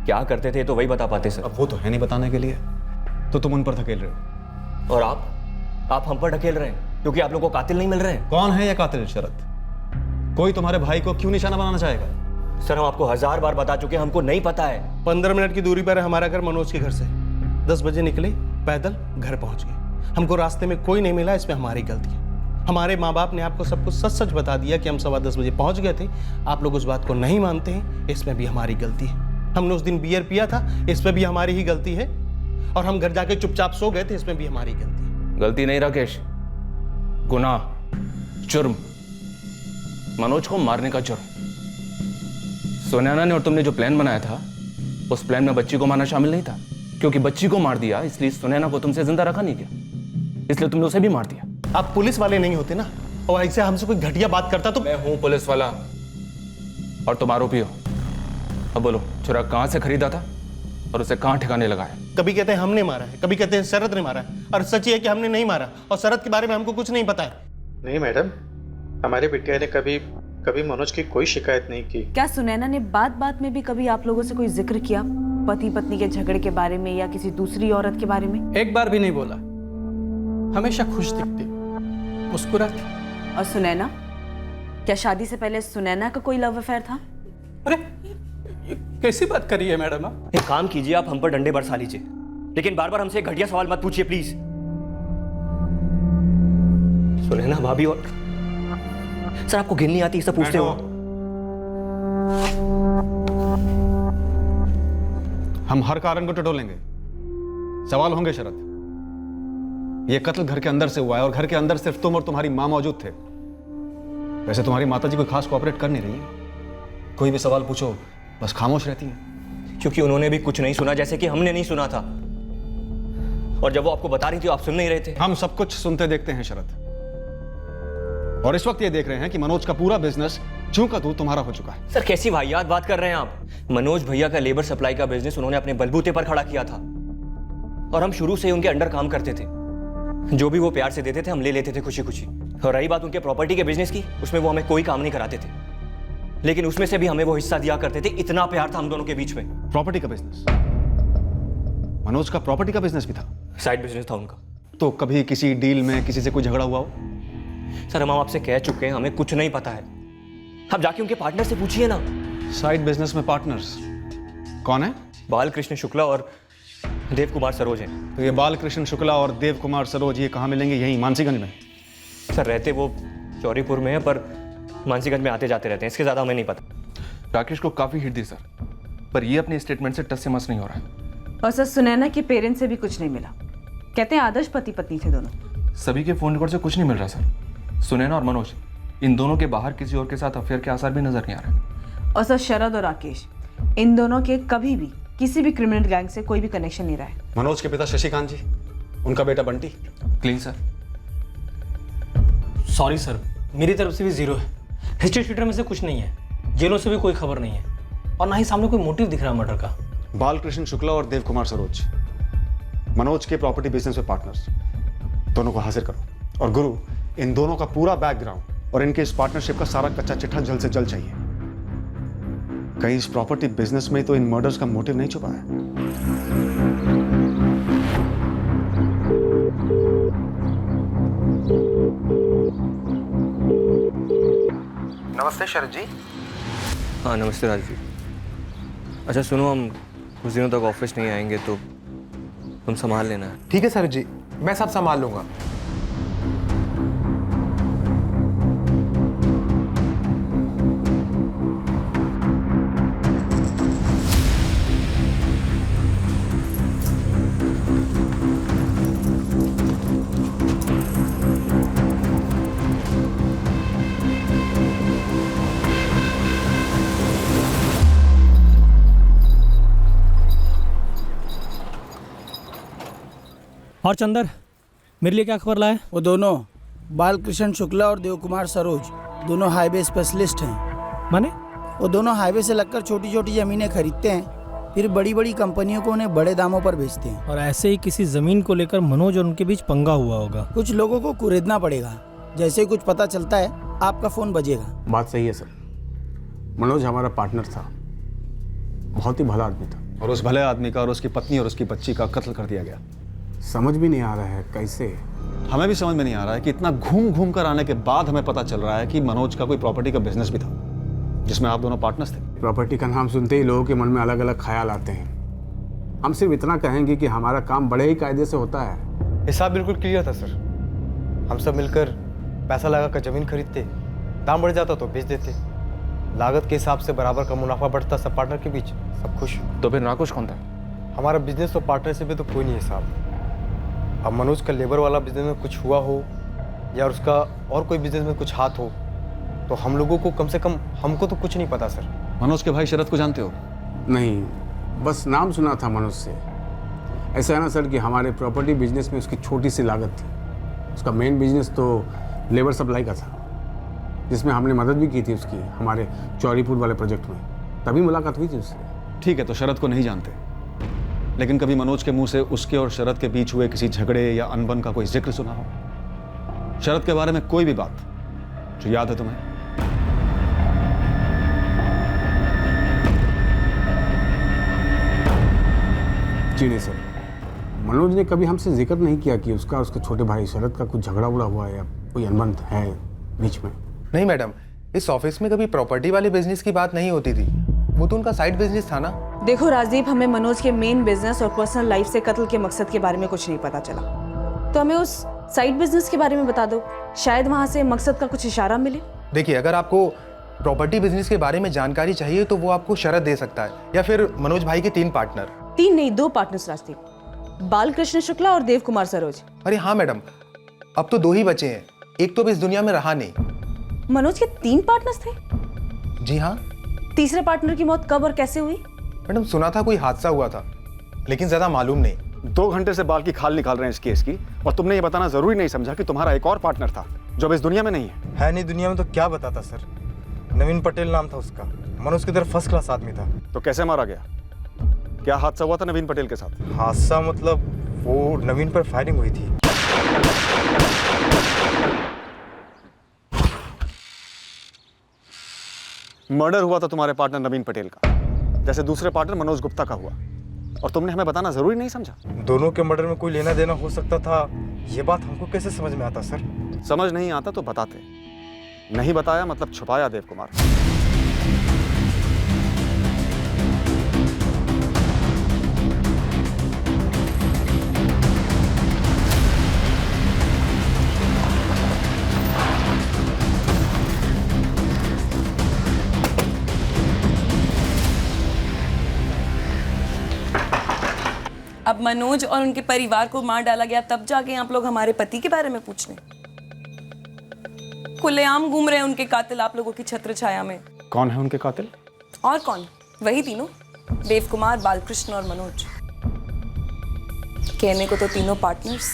क्या करते थे तो वही बता पाते सर। अब वो तो है नहीं बताने के लिए, तो तुम उन पर धकेल रहे हो। और आप हम पर ढकेल रहे हैं क्योंकि आप लोगों को कातिल नहीं मिल रहे हैं। कौन है ये कातिल शरद? कोई तुम्हारे भाई को क्यों निशाना बनाना चाहेगा? सर हम आपको 1000 बार बता चुके हैं, हमको नहीं पता है। 15 मिनट की दूरी पर है हमारा घर मनोज के घर से। 10 बजे निकले, पैदल घर पहुंच गए। हमको रास्ते में कोई नहीं मिला, इसमें हमारी गलती है। हमारे माँ बाप ने आपको सब कुछ सच सच बता दिया कि हम 10:15 बजे पहुंच गए थे। आप लोग उस बात को नहीं मानते हैं, इसमें भी हमारी गलती है। हमने उस दिन बियर पिया था, इसमें भी हमारी ही गलती है। और हम घर जाके चुपचाप सो गए थे, इसमें भी हमारी गलती है। गलती नहीं राकेश, गुनाह, जुर्म, मनोज को मारने का जुर्म। सुनैना ने और तुमने जो प्लान बनाया था, उस प्लान में बच्ची को मारना शामिल नहीं था, क्योंकि बच्ची को मार दिया इसलिए सुनैना को तुमसे जिंदा रखा नहीं गया, इसलिए तुमने उसे भी मार दिया। आप पुलिस वाले नहीं होते ना, और ऐसे हमसे कोई घटिया बात करता तो। मैं हूं पुलिस वाला और तुम आरोपी हो। अब बोलो, चुरा कहां से खरीदा था और उसे कहां ठिकाने लगाया? कभी कहते हैं हमने मारा है, कभी कहते हैं शरद ने मारा है, और सच ये है कि हमने नहीं मारा, और शरद के बारे में हमको कुछ नहीं पता है। नहीं मैडम, हमारे बिटिया ने कभी मनोज की कोई शिकायत नहीं की। क्या सुनैना ने बात में भी कभी आप लोगों से कोई जिक्र किया पति पत्नी के झगड़े के बारे में या किसी दूसरी औरत के बारे में? एक बार भी नहीं बोला, हमेशा खुश दिखती, मुस्कुराती। और सुनैना, क्या शादी से पहले सुनैना का कोई लव अफेयर था? अरे कैसी बात कर रही है मैडम आप? एक काम कीजिए, आप हम पर डंडे बरसा लीजिए, लेकिन बार बार हमसे घटिया सवाल मत पूछिए प्लीज। सुनैना भाभी और सर आपको गिन नहीं आती, सब पूछते हो। हम हर कारण को टटोलेंगे, सवाल होंगे शरद। ये कत्ल घर के अंदर से हुआ है और घर के अंदर सिर्फ तुम और तुम्हारी मां मौजूद थे। वैसे तुम्हारी माताजी कोई खास कोऑपरेट कर नहीं रही है, कोई भी सवाल पूछो बस खामोश रहती है। क्योंकि उन्होंने भी कुछ नहीं सुना, जैसे कि हमने नहीं सुना था, और जब वो आपको बता रही थी आप सुन नहीं रहे थे। हम सब कुछ सुनते देखते हैं शरद, और इस वक्त ये देख रहे हैं कि मनोज का पूरा बिजनेस जूं का दूध तुम्हारा हो चुका है। सर कैसी वाहियात बात कर रहे हैं आप? मनोज भैया का लेबर सप्लाई का बिजनेस उन्होंने अपने बलबूते पर खड़ा किया था और हम शुरू से ही उनके अंडर काम करते थे। जो भी वो प्यार से देते थे हम ले लेते थे खुशी खुशी। और रही बात उनके प्रॉपर्टी के बिजनेस की, उसमें वो हमें कोई काम नहीं कराते थे, लेकिन उसमें से भी हमें वो हिस्सा दिया करते थे। इतना प्यार था हम दोनों के बीच में। प्रॉपर्टी का बिजनेस? मनोज का प्रॉपर्टी का बिजनेस भी था? साइड बिजनेस था उनका। तो कभी किसी डील में किसी से कोई झगड़ा हुआ हो? सर हम आपसे कह चुके हैं, हमें कुछ नहीं पता है। आप जाके उनके पार्टनर से पूछिए ना। साइड बिजनेस में पार्टनर्स कौन है? बालकृष्ण शुक्ला और देव कुमार सरोज हैं। तो ये बालकृष्ण शुक्ला और देव कुमार सरोज ये कहाँ मिलेंगे? यहीं मानसीगंज में? सर रहते वो चौरीपुर में है, पर मानसीगंज में आते जाते रहते हैं। इसके ज़्यादा हमें नहीं पता। राकेश को काफ़ी हिट दी सर, पर ये अपने स्टेटमेंट से टस से मस नहीं हो रहा है। और सर सुनैना के पेरेंट्स से भी कुछ नहीं मिला। कहते हैं आदर्श पति पत्नी थे दोनों। सभी के फोन रिकॉर्ड से कुछ नहीं मिल रहा सर। सुनैना और मनोज, इन दोनों के बाहर किसी और के साथ अफेयर के आसार भी नजर नहीं आ रहे। और सर शरद और राकेश, इन दोनों के कभी भी किसी भी क्रिमिनल गैंग से कोई भी कनेक्शन नहीं रहा है। मनोज के पिता शशिकांत जी, उनका बेटा Bunty? Clean sir. Sorry sir, मेरी तरफ से भी जीरो है। हिस्ट्री शीटर में से कुछ नहीं है, जेलों से भी कोई खबर नहीं है, और ना ही सामने कोई मोटिव दिख रहा मर्डर का। बालकृष्ण शुक्ला और देव कुमार सरोज मनोज के प्रॉपर्टी बिजनेस में पार्टनर्स, दोनों को हाजिर करो। और गुरु, इन दोनों का पूरा बैकग्राउंड और इनके इस पार्टनरशिप का सारा कच्चा चिट्ठा जल्द से जल्द चाहिए। कहीं इस प्रॉपर्टी बिजनेस में तो इन मर्डर्स का मोटिव नहीं छुपा है? नमस्ते शरद जी। हाँ नमस्ते राज जी। अच्छा सुनो, हम कुछ दिनों तक ऑफिस नहीं आएंगे तो तुम संभाल लेना। ठीक है शरद जी, मैं सब संभाल लूंगा। और चंदर, मेरे लिए क्या खबर लाया? वो दोनों बालकृष्ण शुक्ला और देव कुमार सरोज दोनों हाईवे स्पेशलिस्ट हैं। माने? वो दोनों हाईवे से लगकर छोटी छोटी ज़मीनें खरीदते हैं, फिर बड़ी बड़ी कंपनियों को उन्हें बड़े दामों पर बेचते हैं। और ऐसे ही किसी ज़मीन को लेकर मनोज और उनके बीच पंगा हुआ होगा। कुछ लोगों को कुरेदना पड़ेगा। जैसे ही कुछ पता चलता है आपका फ़ोन बजेगा। बात सही है सर। मनोज हमारा पार्टनर था, बहुत ही भला आदमी था, और उस भले आदमी का और उसकी पत्नी और उसकी बच्ची का कत्ल कर दिया गया। समझ भी नहीं आ रहा है कैसे। हमें भी समझ में नहीं आ रहा है कि इतना घूम घूम कर आने के बाद हमें पता चल रहा है कि मनोज का कोई प्रॉपर्टी का बिजनेस भी था जिसमें आप दोनों पार्टनर्स थे। प्रॉपर्टी का नाम सुनते ही लोगों के मन में अलग अलग ख्याल आते हैं। हम सिर्फ इतना कहेंगे कि हमारा काम बड़े ही कायदे से होता है। हिसाब बिल्कुल क्लियर था सर। हम सब मिलकर पैसा लगाकर जमीन खरीदते, दाम बढ़ जाता तो बेच देते, लागत के हिसाब से बराबर का मुनाफा बढ़ता सब पार्टनर के बीच, सब खुश। तो फिर नाकुश कौन था? हमारा बिजनेस और पार्टनरशिप में तो कोई नहीं है साहब। अब मनोज का लेबर वाला बिजनेस में कुछ हुआ हो या उसका और कोई बिजनेस में कुछ हाथ हो तो हम लोगों को कम से कम, हमको तो कुछ नहीं पता सर। मनोज के भाई शरद को जानते हो? नहीं, बस नाम सुना था मनोज से। ऐसा है ना सर कि हमारे प्रॉपर्टी बिजनेस में उसकी छोटी सी लागत थी। उसका मेन बिजनेस तो लेबर सप्लाई का था, जिसमें हमने मदद भी की थी उसकी हमारे चौरीपुर वाले प्रोजेक्ट में। तभी मुलाकात हुई थी उससे। ठीक है, तो शरद को नहीं जानते, लेकिन कभी मनोज के मुंह से उसके और शरद के बीच हुए किसी झगड़े या अनबन का कोई जिक्र सुना हो? शरद के बारे में कोई भी बात जो याद है तुम्हें? जी नहीं सर, मनोज ने कभी हमसे जिक्र नहीं किया कि उसका उसके छोटे भाई शरद का कुछ झगड़ा उड़ा हुआ है या कोई अनबन है बीच में। नहीं मैडम, इस ऑफिस में कभी प्रॉपर्टी वाले बिजनेस की बात नहीं होती थी। वो तो उनका साइड बिजनेस था ना। देखो राजदीप, हमें मनोज के मेन बिजनेस और पर्सनल लाइफ से कत्ल के मकसद के बारे में कुछ नहीं पता चला, तो हमें उस साइड बिजनेस के बारे में बता दो, शायद वहाँ से मकसद का कुछ इशारा मिले। देखिए, अगर आपको प्रॉपर्टी बिजनेस के बारे में जानकारी चाहिए तो वो आपको शरद दे सकता है, या फिर मनोज भाई के 3 पार्टनर। 3 नहीं, 2 पार्टनर्स राजदीप, बालकृष्ण शुक्ला और देव कुमार सरोज। अरे हाँ मैडम, अब तो 2 ही बचे हैं, एक तो भी इस दुनिया में रहा नहीं। मनोज के 3 पार्टनर्स थे? जी हाँ। तीसरे पार्टनर की मौत कब और कैसे हुई? मैडम सुना था कोई हादसा हुआ था, लेकिन ज्यादा मालूम नहीं। 2 घंटे से बाल की खाल निकाल रहे हैं इस केस की, और तुमने ये बताना जरूरी नहीं समझा कि तुम्हारा एक और पार्टनर था जो अब इस दुनिया में नहीं है। है नहीं दुनिया में तो क्या बताता सर। नवीन पटेल नाम था उसका। मनोज की तरफ फर्स्ट क्लास आदमी था। तो कैसे मारा गया? क्या हादसा हुआ था नवीन पटेल के साथ? हादसा मतलब वो नवीन पर फायरिंग हुई थी। मर्डर हुआ था तुम्हारे पार्टनर नवीन पटेल का, जैसे दूसरे पार्टनर मनोज गुप्ता का हुआ, और तुमने हमें बताना जरूरी नहीं समझा? दोनों के मर्डर में कोई लेना देना हो सकता था, ये बात हमको कैसे समझ में आता सर? समझ नहीं आता तो बताते, नहीं बताया मतलब छुपाया देव कुमार। अब मनोज और उनके परिवार को मार डाला गया, तब जाके आप लोग हमारे पति के बारे में पूछ रहे हैं? खुलेआम घूम रहे हैं उनके कातिल आप लोगों की छत्र छाया में। कौन है उनके कातिल? और कौन? वही तीनों, देव कुमार, बालकृष्ण और मनोज। कहने को तो तीनों पार्टनर्स,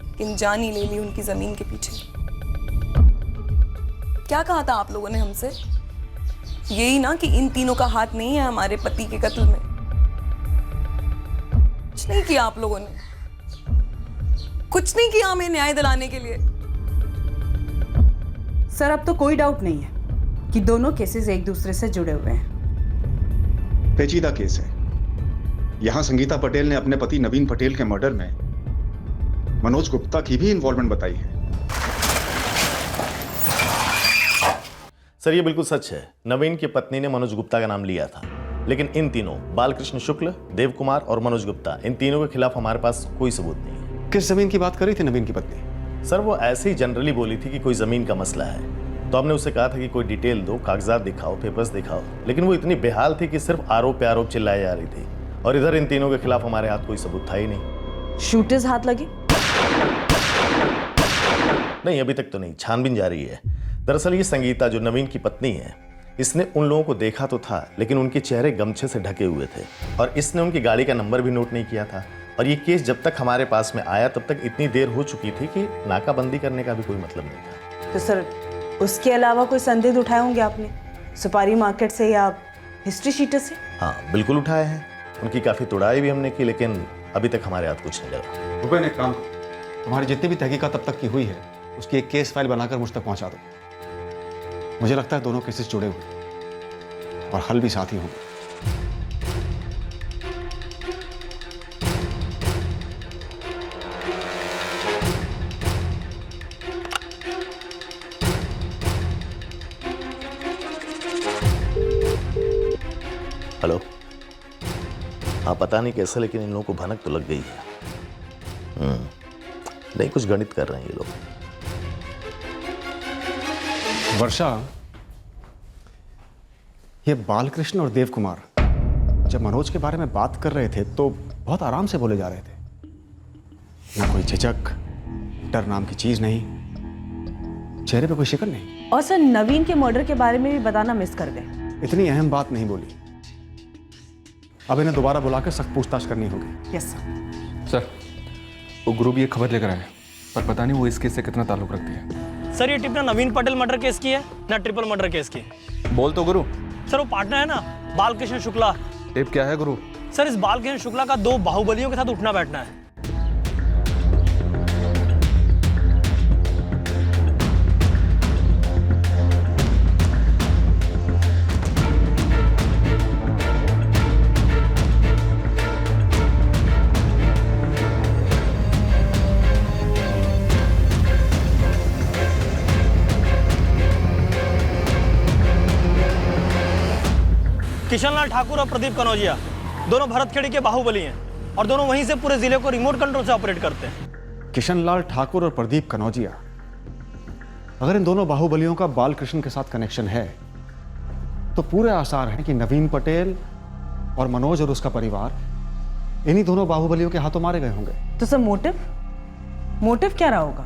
लेकिन जान ही ले ली उनकी जमीन के पीछे। क्या कहा था आप लोगों ने हमसे? यही ना कि इन तीनों का हाथ नहीं है हमारे पति के कत्ल में। कुछ नहीं किया आप लोगों ने, कुछ नहीं किया हमें न्याय दिलाने के लिए। सर अब तो कोई डाउट नहीं है कि दोनों केसेस एक दूसरे से जुड़े हुए हैं। पेचीदा केस है। यहां संगीता पटेल ने अपने पति नवीन पटेल के मर्डर में मनोज गुप्ता की भी इन्वॉल्वमेंट बताई है। सर ये बिल्कुल सच है। नवीन की पत्नी ने मनोज गुप्ता का नाम लिया था, लेकिन इन तीनों, बालकृष्ण शुक्ल, देव कुमार और मनोज गुप्ता, इन तीनों के खिलाफ हमारे पास कोई सबूत नहीं है। किस जमीन की बात कर रही थी नवीन की पत्नी? सर वो ऐसे ही जनरली बोली थी कि कोई जमीन का मसला है, तो हमने उससे कहा था कि कोई डिटेल दो, कागजात दिखाओ, पेपर्स दिखाओ, लेकिन वो इतनी बेहाल थी कि सिर्फ आरोप पे आरोप चिल्लाई जा रही थी, और इधर इन तीनों के खिलाफ हमारे हाथ कोई सबूत था ही नहीं। शूटर्स हाथ लगे? नहीं, अभी तक तो नहीं, छानबीन जारी है। दरअसल ये संगीता जो नवीन की पत्नी है, इसने उन लोगों को देखा तो था, लेकिन उनके चेहरे गमछे से ढके हुए थे, और इसने उनकी गाड़ी का नंबर भी नोट नहीं किया था। और ये केस जब तक हमारे पास में आया तब तक इतनी देर हो चुकी थी कि नाकाबंदी करने का भी कोई मतलब नहीं था। तो सर उसके अलावा कोई संदेह उठाए होंगे आपने, सुपारी मार्केट से या हिस्ट्री शीटर से? हाँ बिल्कुल उठाए हैं, उनकी काफ़ी तुड़ाई भी हमने की, लेकिन अभी तक हमारे हाथ कुछ नहीं लगा। रुपए ने काम करो, तुम्हारी जितनी भी तहकीकात तब तक की हुई है उसकी एक केस फाइल बनाकर मुझ तक पहुंचा दो। मुझे लगता है दोनों केसेस जुड़े हुए और हल भी साथ ही होंगे। हेलो, हाँ पता नहीं कैसे, लेकिन इन लोगों को भनक तो लग गई है। नहीं, कुछ गणित कर रहे हैं ये लोग। वर्षा, ये बालकृष्ण और देव कुमार जब मनोज के बारे में बात कर रहे थे तो बहुत आराम से बोले जा रहे थे, ना कोई झिझक, डर नाम की चीज नहीं, चेहरे पे कोई शिकन नहीं। और सर नवीन के मर्डर के बारे में भी बताना मिस कर गए। इतनी अहम बात नहीं बोली, अब इन्हें दोबारा बुलाकर सख्त पूछताछ करनी होगी। Yes sir. सर वो गुरु भी एक खबर लेकर आए, पर पता नहीं वो इस केस से कितना ताल्लुक रखती है। सर ये टिप ना नवीन पटेल मर्डर केस की है ना ट्रिपल मर्डर केस की। बोल तो गुरु। सर वो पार्टनर है ना बालकृष्ण शुक्ला। टिप क्या है गुरु? सर इस बालकृष्ण शुक्ला का 2 बाहुबलियों के साथ उठना बैठना है। किशनलाल ठाकुर और प्रदीप कनौजिया दोनों भरतखेड़ी के बाहुबली हैं और दोनों वहीं से पूरे जिले को रिमोट कंट्रोल से ऑपरेट करते हैं। किशनलाल ठाकुर और प्रदीप कनौजिया, अगर इन दोनों बाहुबलियों का बालकृष्ण के साथ कनेक्शन है तो पूरे आसार हैं कि नवीन पटेल और मनोज और उसका परिवार इन्हीं दोनों बाहुबलियों के हाथों मारे गए होंगे। तो सर मोटिव क्या रहा होगा?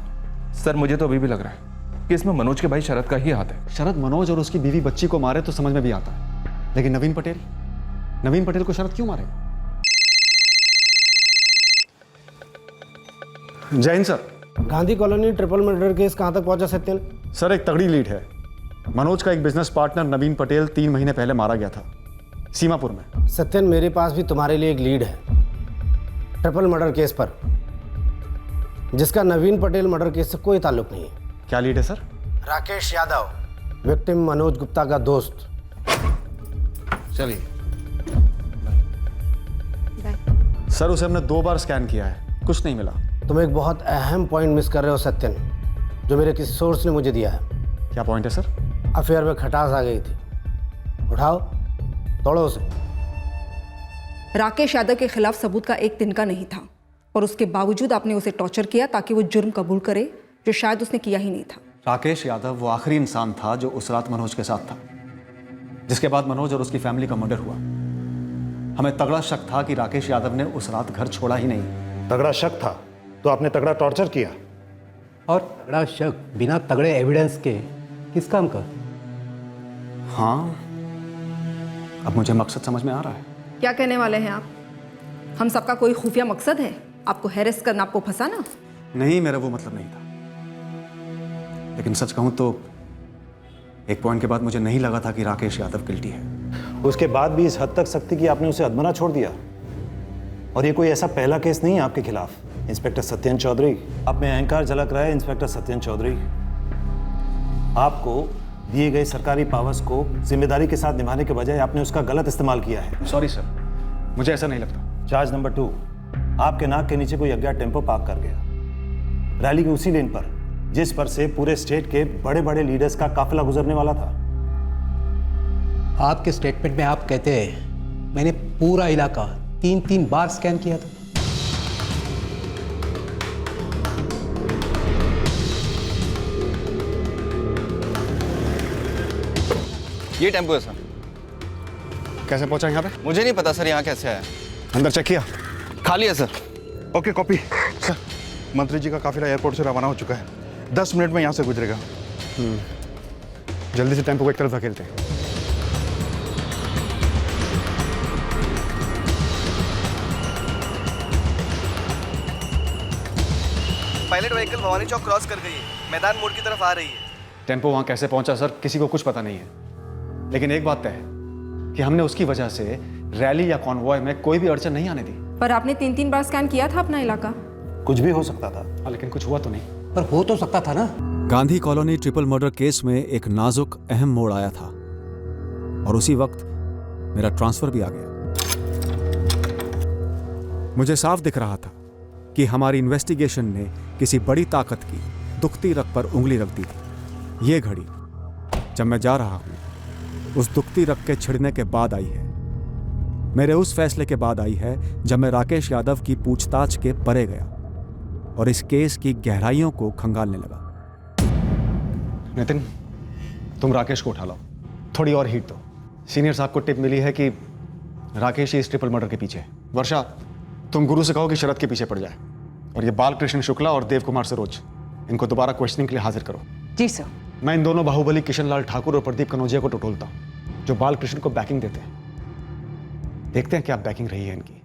सर मुझे तो अभी भी लग रहा है कि इसमें मनोज के भाई शरद का ही हाथ है। शरद मनोज और उसकी बीवी बच्ची को मारे तो समझ में भी आता है, लेकिन नवीन पटेल को शरद क्यों मारेगा? Jain sir, Gandhi colony triple murder case कहां तक पहुंचा सत्यन? सर एक तगड़ी लीड है, मनोज का एक बिजनेस पार्टनर नवीन पटेल 3 महीने पहले मारा गया था सीमापुर में। सत्यन, मेरे पास भी तुम्हारे लिए एक लीड है ट्रिपल मर्डर केस पर, जिसका नवीन पटेल मर्डर केस से कोई ताल्लुक नहीं है। क्या लीड है सर? राकेश यादव, विक्टिम मनोज गुप्ता का दोस्त। चलिए सर, उसे हमने 2 बार स्कैन किया है, कुछ नहीं मिला। तुम एक बहुत अहम पॉइंट मिस कर रहे हो सत्यन, जो मेरे किसी सोर्स ने मुझे दिया है। क्या पॉइंट है सर? अफेयर में खटास आ गई थी। उठाओ, तोड़ो उसे। राकेश यादव के खिलाफ सबूत का एक तिनका नहीं था और उसके बावजूद आपने उसे टॉर्चर किया ताकि वो जुर्म कबूल करे जो शायद उसने किया ही नहीं था। राकेश यादव वो आखिरी इंसान था जो उस रात मनोज के साथ था, जिसके बाद मनोज और उसकी फैमिली का मर्डर हुआ। हमें तगड़ा शक था कि राकेश यादव ने उस रात घर छोड़ा ही नहीं। तगड़ा शक था तो आपने तगड़ा टॉर्चर किया। और तगड़ा शक बिना तगड़े एविडेंस के किस काम का? हाँ, अब मुझे मकसद समझ में आ रहा है। क्या कहने वाले हैं आप? हम सबका कोई खुफिया मकसद है? आपको हैरेस करना, आपको फंसाना? नहीं, मेरा वो मतलब नहीं था। लेकिन सच कहूं तो एक पॉइंट के बाद मुझे नहीं लगा था कि राकेश यादव गिल्टी है। उसके बाद भी इस हद तक सख्ती की आपने उसे अधमरा छोड़ दिया। और ये कोई ऐसा पहला केस नहीं है आपके खिलाफ। इंस्पेक्टर सत्यन चौधरी, आप में अहंकार झलक रहा है। इंस्पेक्टर सत्यन चौधरी, आपको दिए गए सरकारी पावर्स को जिम्मेदारी के साथ निभाने के बजाय आपने उसका गलत इस्तेमाल किया है। सॉरी सर, मुझे ऐसा नहीं लगता। चार्ज नंबर 2, आपके नाक के नीचे कोई अज्ञात टेम्पो पार्क कर गया रैली के उसी लेन पर जिस पर से पूरे स्टेट के बड़े बड़े लीडर्स का काफिला गुजरने वाला था। आपके स्टेटमेंट में आप कहते हैं मैंने पूरा इलाका 3-3 बार स्कैन किया था। ये टेम्पो है सर। कैसे पहुंचा यहाँ पे? मुझे नहीं पता सर, यहाँ कैसे आया। अंदर चेक किया? खाली है सर। Okay, copy. सर, मंत्री जी का काफिला एयरपोर्ट से रवाना हो चुका है। 10 मिनट में यहाँ से गुजरेगा। जल्दी से टेम्पो को एक तरफ धकेलते हैं। Pilot vehicle Bhavani Chowk cross कर गई है, मैदान मोड़ की तरफ आ रही है। टेम्पो वहां कैसे पहुंचा सर, किसी को कुछ पता नहीं है। लेकिन एक बात तय है कि हमने उसकी वजह से रैली या कॉन्वॉय में कोई भी अड़चन नहीं आने दी। पर आपने 3-3 बार स्कैन किया था अपना इलाका। कुछ भी हो सकता था। हाँ, लेकिन कुछ हुआ तो नहीं। पर हो तो सकता था ना। Gandhi colony triple murder case में एक नाजुक अहम मोड़ आया था और उसी वक्त मेरा ट्रांसफर भी आ गया। मुझे साफ दिख रहा था कि हमारी इन्वेस्टिगेशन ने किसी बड़ी ताकत की दुखती रग पर उंगली रख दी थी। ये घड़ी जब मैं जा रहा हूं उस दुखती रग के छिड़ने के बाद आई है। मेरे उस फैसले के बाद आई है जब मैं राकेश यादव की पूछताछ के परे गया और इस केस की गहराइयों को खंगालने लगा। नितिन, तुम राकेश को उठा लो, थोड़ी और हीट दो। सीनियर साहब को टिप मिली है कि राकेश ही इस ट्रिपल मर्डर के पीछे है। वर्षा, तुम गुरु से कहो कि शरद के पीछे पड़ जाए और ये बालकृष्ण शुक्ला और देव कुमार सरोज, इनको दोबारा क्वेश्चनिंग के लिए हाजिर करो। जी सर। मैं इन दोनों बाहुबली किशनलाल ठाकुर और प्रदीप कनौजिया को टटोलता हूं, जो बालकृष्ण को बैकिंग देते हैं। देखते हैं क्या बैकिंग रही है इनकी।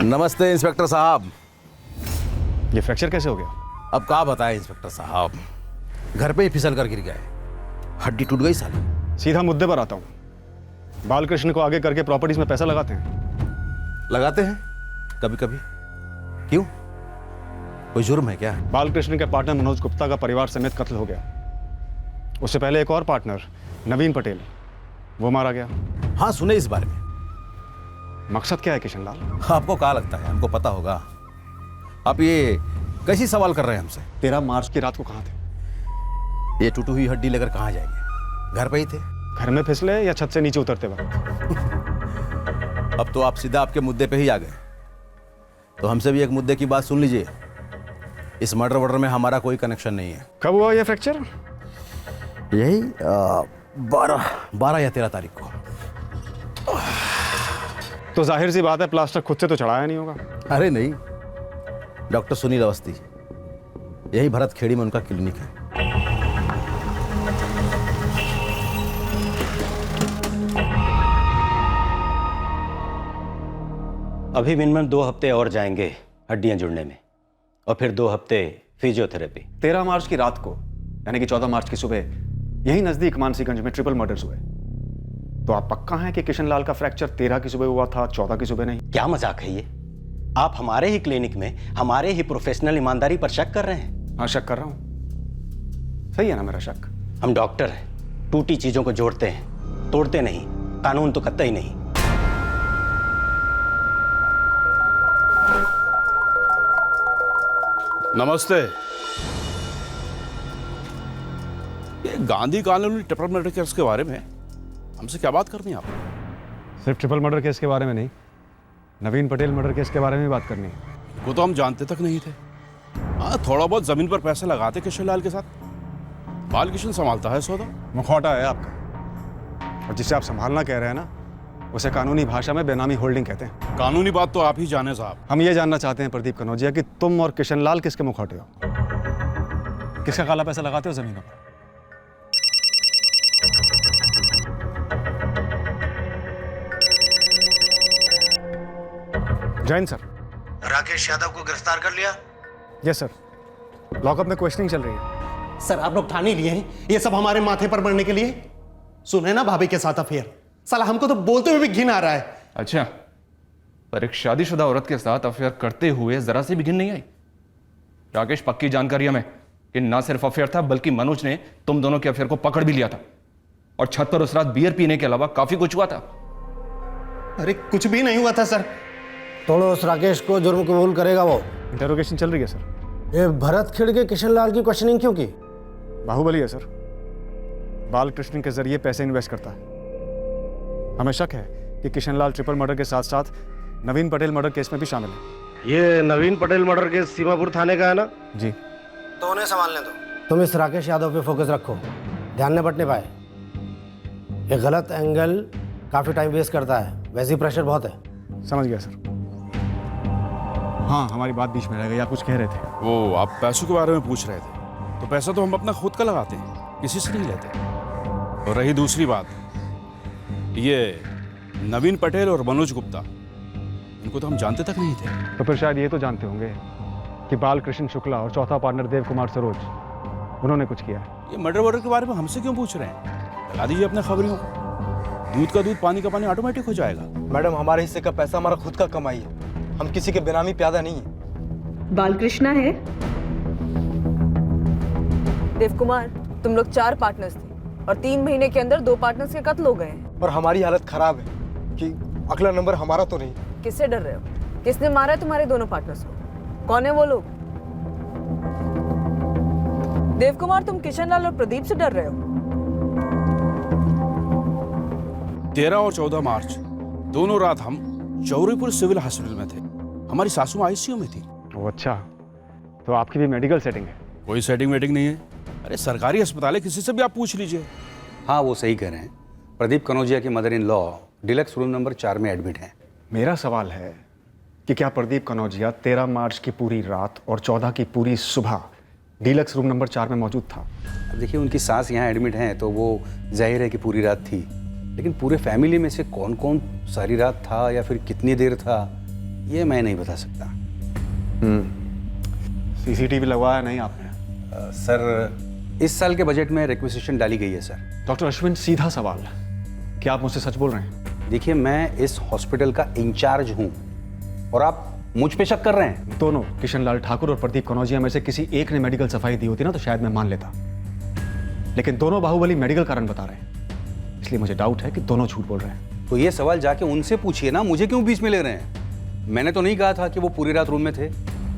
नमस्ते इंस्पेक्टर साहब। ये फ्रैक्चर कैसे हो गया? अब क्या बताएं इंस्पेक्टर साहब, घर पे ही फिसल कर गिर गए, हड्डी टूट गई साली। सीधा मुद्दे पर आता हूं। बालकृष्ण को आगे करके प्रॉपर्टीज में पैसा लगाते हैं? लगाते हैं कभी कभी। क्यों, कोई जुर्म है क्या? बालकृष्ण के पार्टनर मनोज गुप्ता का परिवार समेत कत्ल हो गया। उससे पहले एक और पार्टनर नवीन पटेल, वो मारा गया। हाँ, सुने इस बारे में। मकसद क्या है किशनलाल? आपको क्या लगता है हमको पता होगा? आप ये कैसी सवाल कर रहे हैं हमसे? 13 मार्च की रात को कहाँ थे? ये टूटी हुई हड्डी लेकर कहाँ जाएंगे? घर पे ही थे। घर में फिसले या छत से नीचे उतरते वक्त? अब तो आप सीधा आपके मुद्दे पे ही आ गए। तो हमसे भी एक मुद्दे की बात सुन लीजिए। इस मर्डर वर्डर में हमारा कोई कनेक्शन नहीं है। कब हुआ ये फ्रैक्चर? यही 12 या 13 तारीख को। तो जाहिर सी बात है प्लास्टर खुद से तो चढ़ाया नहीं होगा। अरे नहीं, डॉक्टर सुनील अवस्थी, यही भरत खेड़ी में उनका क्लिनिक है। अभी मिनिमम 2 हफ्ते और जाएंगे हड्डियां जुड़ने में, और फिर 2 हफ्ते फिजियोथेरेपी। 13 मार्च की रात को यानी कि 14 मार्च की सुबह यही नजदीक मानसीगंज में ट्रिपल मर्डर्स हुए। तो आप पक्का हैं कि किशनलाल का फ्रैक्चर 13 की सुबह हुआ था, 14 की सुबह नहीं? क्या मजाक है ये? आप हमारे ही क्लिनिक में हमारे ही प्रोफेशनल ईमानदारी पर शक कर रहे हैं। हाँ, शक कर रहा हूं। सही है ना मेरा शक? हम डॉक्टर हैं, टूटी चीजों को जोड़ते हैं, तोड़ते नहीं। कानून तो कतई नहीं। नमस्ते। ये Gandhi colony triple murder case के बारे में हमसे क्या बात करनी है आपने? सिर्फ ट्रिपल मर्डर केस के बारे में नहीं, नवीन पटेल मर्डर केस के बारे में भी बात करनी है। वो तो हम जानते तक नहीं थे। हाँ, थोड़ा बहुत जमीन पर पैसे लगाते किशनलाल के साथ। बालकिशन संभालता है सौदा। मुखौटा है आपका, और जिसे आप संभालना कह रहे हैं ना, उसे कानूनी भाषा में बेनामी होल्डिंग कहते हैं। कानूनी बात तो आप ही जाने साहब। हम ये जानना चाहते हैं प्रदीप कनौजिया कि तुम और किशनलाल किसके मुखौटे हो? किसका काला पैसा लगाते हो जमीनों पर? जैन सर। राकेश यादव को गिरफ्तार कर लिया? यस सर, लॉकअप में क्वेश्चनिंग चल रही है। सर, आप लोग ठाने लिए हैं ये सब हमारे माथे पर मरने के लिए? सुने ना भाभी के साथ अफेयर। साला हमको तो बोलते हुए भी घिन आ रहा है। अच्छा, पर एक शादीशुदा औरत के साथ अफेयर करते हुए जरा सी भी घिन नहीं आई? राकेश, पक्की जानकारी हमें कि ना सिर्फ अफेयर था बल्कि मनोज ने तुम दोनों के अफेयर को पकड़ भी लिया था, और छत पर उस रात बियर पीने के अलावा काफी कुछ हुआ था। अरे कुछ भी नहीं हुआ था सर। तोड़ो उस राकेश को, जुर्म कबूल करेगा वो। इंटरोगेशन चल रही है सर। ये भरत खेड़ के किशनलाल की क्वेश्चनिंग क्यों की? बाहुबली है सर, बालकृष्ण के जरिए पैसे इन्वेस्ट करता है। हमें शक है कि किशनलाल ट्रिपल मर्डर के साथ साथ नवीन पटेल मर्डर केस में भी शामिल है। ये नवीन पटेल मर्डर केस सीमापुर थाने का है ना? जी। तो उन्हें संभालने दो। तुम इस राकेश यादव पे फोकस रखो, ध्यान न बटने पाए। ये गलत एंगल काफी टाइम वेस्ट करता है, वैसे ही प्रेशर बहुत है। समझ गया सर। हाँ, हमारी बात बीच में रह गई, आप कुछ कह रहे थे। वो आप पैसों के बारे में पूछ रहे थे। तो पैसा तो हम अपना खुद का लगाते हैं, किसी से नहीं लेते। और रही दूसरी बात, ये नवीन पटेल और मनोज गुप्ता, इनको तो हम जानते तक नहीं थे। तो फिर शायद ये तो जानते होंगे कि बालकृष्ण शुक्ला और चौथा पार्टनर देव कुमार सरोज, उन्होंने कुछ किया है। ये मर्डर के बारे में हमसे क्यों पूछ रहे हैं? लगा दीजिए अपने खबरियों को। दूध का दूध, पानी का पानी ऑटोमेटिक हो जाएगा। मैडम, हमारे हिस्से का पैसा हमारा खुद का कमाई है, हम किसी के बेनामी प्यादा नहीं है। बालकृष्णा है। देव कुमार, तुम लोग 4 पार्टनर्स थे और 3 महीने के अंदर 2 पार्टनर्स के कत्ल हो गए हैं। और हमारी हालत खराब है कि अगला नंबर हमारा तो नहीं। किससे डर रहे हो? किसने मारा है तुम्हारे दोनों पार्टनर्स को? कौन है वो लोग? देव कुमार, तुम किशनलाल और प्रदीप से डर रहे हो? 13 और 14 मार्च दोनों रात हम चौरीपुर सिविल हॉस्पिटल में थे। हमारी सासू आईसीयू में थी। ओह अच्छा, तो आपकी भी मेडिकल सेटिंग है? कोई सेटिंग वेटिंग नहीं है। अरे सरकारी अस्पताल है, किसी से भी आप पूछ लीजिए। हाँ, वो सही कह रहे हैं। प्रदीप कनौजिया की mother in law deluxe room number 4 में एडमिट हैं। मेरा सवाल है कि क्या प्रदीप कनौजिया 13 मार्च की पूरी रात और 14 की पूरी सुबह डीलक्स रूम नंबर 4 में मौजूद था? अब देखिए, उनकी सास यहाँ एडमिट हैं तो वो जाहिर है कि पूरी रात थी, लेकिन पूरे फैमिली में से कौन कौन सारी रात था या फिर कितनी देर था, ये मैं नहीं बता सकता। सीसीटीवी लगवाया नहीं आपने? सर, इस साल के बजट में रिक्वेजिशन डाली गई है सर। डॉक्टर अश्विन, सीधा सवाल, क्या आप मुझसे सच बोल रहे हैं? देखिए, मैं इस हॉस्पिटल का इंचार्ज हूँ और आप मुझ पे शक कर रहे हैं। दोनों, किशनलाल ठाकुर और प्रदीप कनौजिया में से किसी एक ने मेडिकल सफाई दी होती ना तो शायद मैं मान लेता, लेकिन दोनों बाहुबली मेडिकल कारण बता रहे हैं, इसलिए मुझे डाउट है कि दोनों झूठ बोल रहे हैं। तो ये सवाल जाके उनसे पूछिए ना, मुझे क्यों बीच में ले रहे हैं? मैंने तो नहीं कहा था कि वो पूरी रात रूम में थे।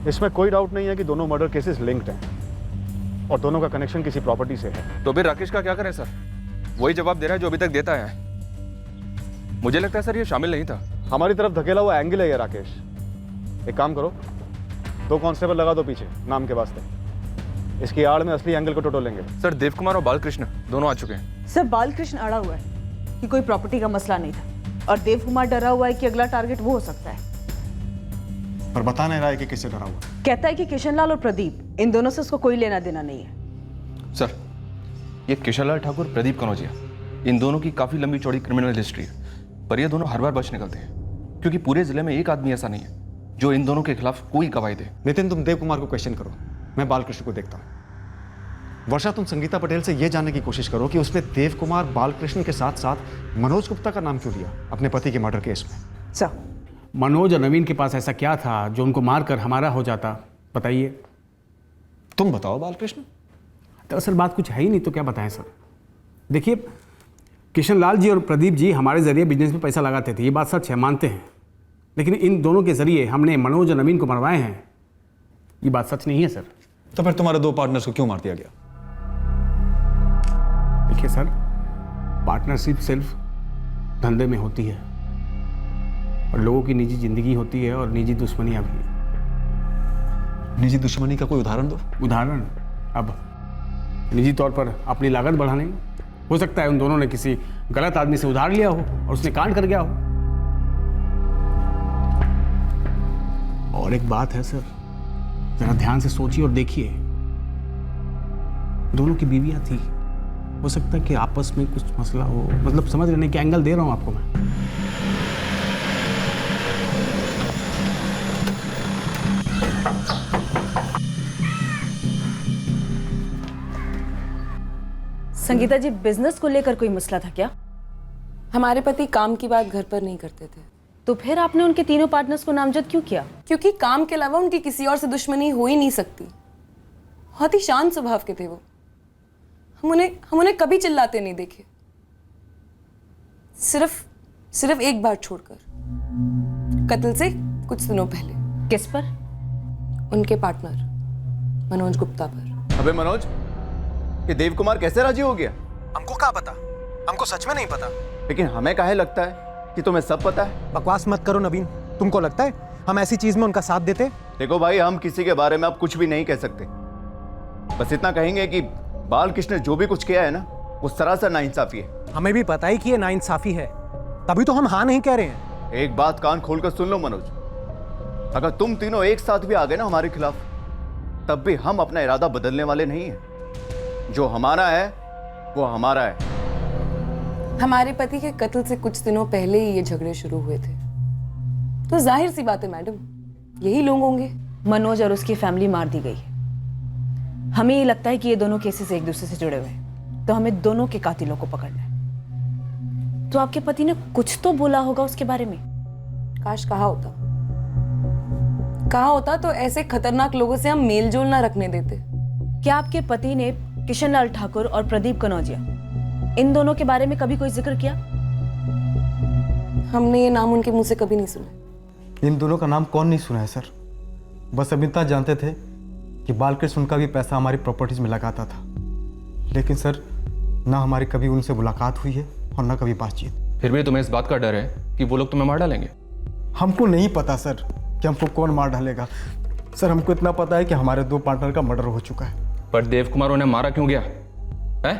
इसमें कोई डाउट नहीं है कि दोनों मर्डर केसेस लिंक्ड हैं और दोनों का कनेक्शन किसी प्रॉपर्टी से है। तो फिर राकेश का क्या करें सर? वही जवाब दे रहा है जो अभी तक देता है। मुझे लगता है सर ये शामिल नहीं था। हमारी तरफ धकेला हुआ एंगल है ये राकेश। एक काम करो, 2 कांस्टेबल लगा दो पीछे नाम के वास्ते, इसकी आड़ में असली एंगल को टटोलेंगे। सर, देव कुमार और बालकृष्ण दोनों आ चुके हैं। सर, बालकृष्ण अड़ा हुआ है कि कोई प्रॉपर्टी का मसला नहीं था और देव कुमार डरा हुआ है कि अगला टारगेट वो हो सकता है। पर बता नहीं रहा है कि किससे डरा हुआ। कहता है कि किशनलाल और प्रदीप, इन दोनों से उसको कोई लेना देना नहीं है। सर, ये किशनलाल ठाकुर, प्रदीप कनौजिया, इन दोनों की काफ़ी लंबी चौड़ी क्रिमिनल हिस्ट्री है, पर ये दोनों हर बार बच निकलते हैं, क्योंकि पूरे जिले में एक आदमी ऐसा नहीं है जो इन दोनों के खिलाफ कोई गवाही दे। नितिन, तुम देव कुमार को क्वेश्चन करो, मैं बालकृष्ण को देखता हूँ। वर्षा, तुम संगीता पटेल से यह जानने की कोशिश करो कि उसने देव कुमार, बालकृष्ण के साथ साथ मनोज गुप्ता का नाम क्यों लिया अपने पति के मर्डर केस में। सर, मनोज और नवीन के पास ऐसा क्या था जो उनको मारकर हमारा हो जाता, बताइए। तुम बताओ बालकृष्ण। दरअसल बात कुछ है ही नहीं तो क्या बताएं सर। देखिए, किशनलाल जी और प्रदीप जी हमारे जरिए बिजनेस में पैसा लगाते थे, ये बात सच है, मानते हैं, लेकिन इन दोनों के जरिए हमने मनोज और नवीन को मरवाए हैं, ये बात सच नहीं है सर। तो फिर तुम्हारे दो पार्टनर्स को क्यों मार दिया गया? देखिए सर, पार्टनरशिप सिर्फ धंधे में होती है और लोगों की निजी जिंदगी होती है और निजी दुश्मनियां भी। निजी दुश्मनी का कोई उदाहरण दो। उदाहरण? अब निजी तौर पर अपनी लागत बढ़ाने, हो सकता है उन दोनों ने किसी गलत आदमी से उधार लिया हो और उसने कांड कर गया हो। और एक बात है सर, जरा ध्यान से सोचिए और देखिए, दोनों की बीवियां थी, हो सकता है कि आपस में कुछ मसला हो, मतलब समझ लेने के एंगल दे रहा हूं आपको मैं। संगीता जी, बिजनेस को लेकर कोई मसला था क्या? हमारे पति काम की बात घर पर नहीं करते थे। तो फिर आपने उनके तीनों पार्टनर्स को नामजद क्यों किया? क्योंकि काम के अलावा उनकी किसी और से दुश्मनी हो ही नहीं सकती। बहुत ही शांत स्वभाव के थे वो। हम उन्हें कभी चिल्लाते नहीं देखे, सिर्फ एक बार छोड़कर, कत्ल से कुछ दिनों पहले। किस पर? उनके पार्टनर मनोज गुप्ता पर। अबे मनोज, ये देव कुमार कैसे राजी हो गया? हमको क्या पता, हमको सच में नहीं पता। लेकिन हमें काहे लगता है कि तुम्हें सब पता है। बकवास मत करो नवीन, तुमको लगता है हम ऐसी चीज में उनका साथ देते? देखो भाई, हम किसी के बारे में अब कुछ भी नहीं कह सकते, बस इतना कहेंगे कि बालकृष्ण ने जो भी कुछ किया है ना, वो सरासर नाइंसाफी है। हमें भी पता है कि ये नाइंसाफी है, तभी तो हम हाँ नहीं कह रहे हैं। एक बात कान खोलकर सुन लो मनोज, अगर तुम तीनों एक साथ भी आ गए ना हमारे खिलाफ, तब भी हम अपना इरादा बदलने वाले नहीं हैं। जो हमारा है वो हमारा है। हमारे पति के कत्ल से कुछ दिनों पहले ही ये झगड़े शुरू हुए थे, तो जाहिर सी बात है मैडम, यही लोग होंगे। मनोज और उसकी फैमिली मार दी गई है। हमें ये लगता है कि ये दोनों केसेस एक दूसरे से जुड़े हुए हैं, तो हमें दोनों के कातिलों को पकड़ना है। तो आपके पति ने कुछ तो बोला होगा उसके बारे में। काश कहा होता तो ऐसे खतरनाक लोगों से हम मेल जोल ना रखने देते। क्या आपके पति ने किशनलाल ठाकुर और प्रदीप कनौजिया, इन दोनों के बारे में कभी कोई जिक्र किया? हमने ये नाम उनके मुंह से कभी नहीं सुना। इन दोनों का नाम कौन नहीं सुना है सर? बस अभी इतना जानते थे कि बालकृष्ण उनका भी पैसा हमारी प्रॉपर्टीज में लगाता था, लेकिन सर ना हमारी कभी उनसे मुलाकात हुई है और ना कभी बातचीत। फिर भी तुम्हें इस बात का डर है कि वो लोग तुम्हें मार डालेंगे? हमको नहीं पता सर कि हमको कौन मार डालेगा। सर हमको इतना पता है कि हमारे दो पार्टनर का मर्डर हो चुका है। पर देव कुमार उन्हें मारा क्यों गया है?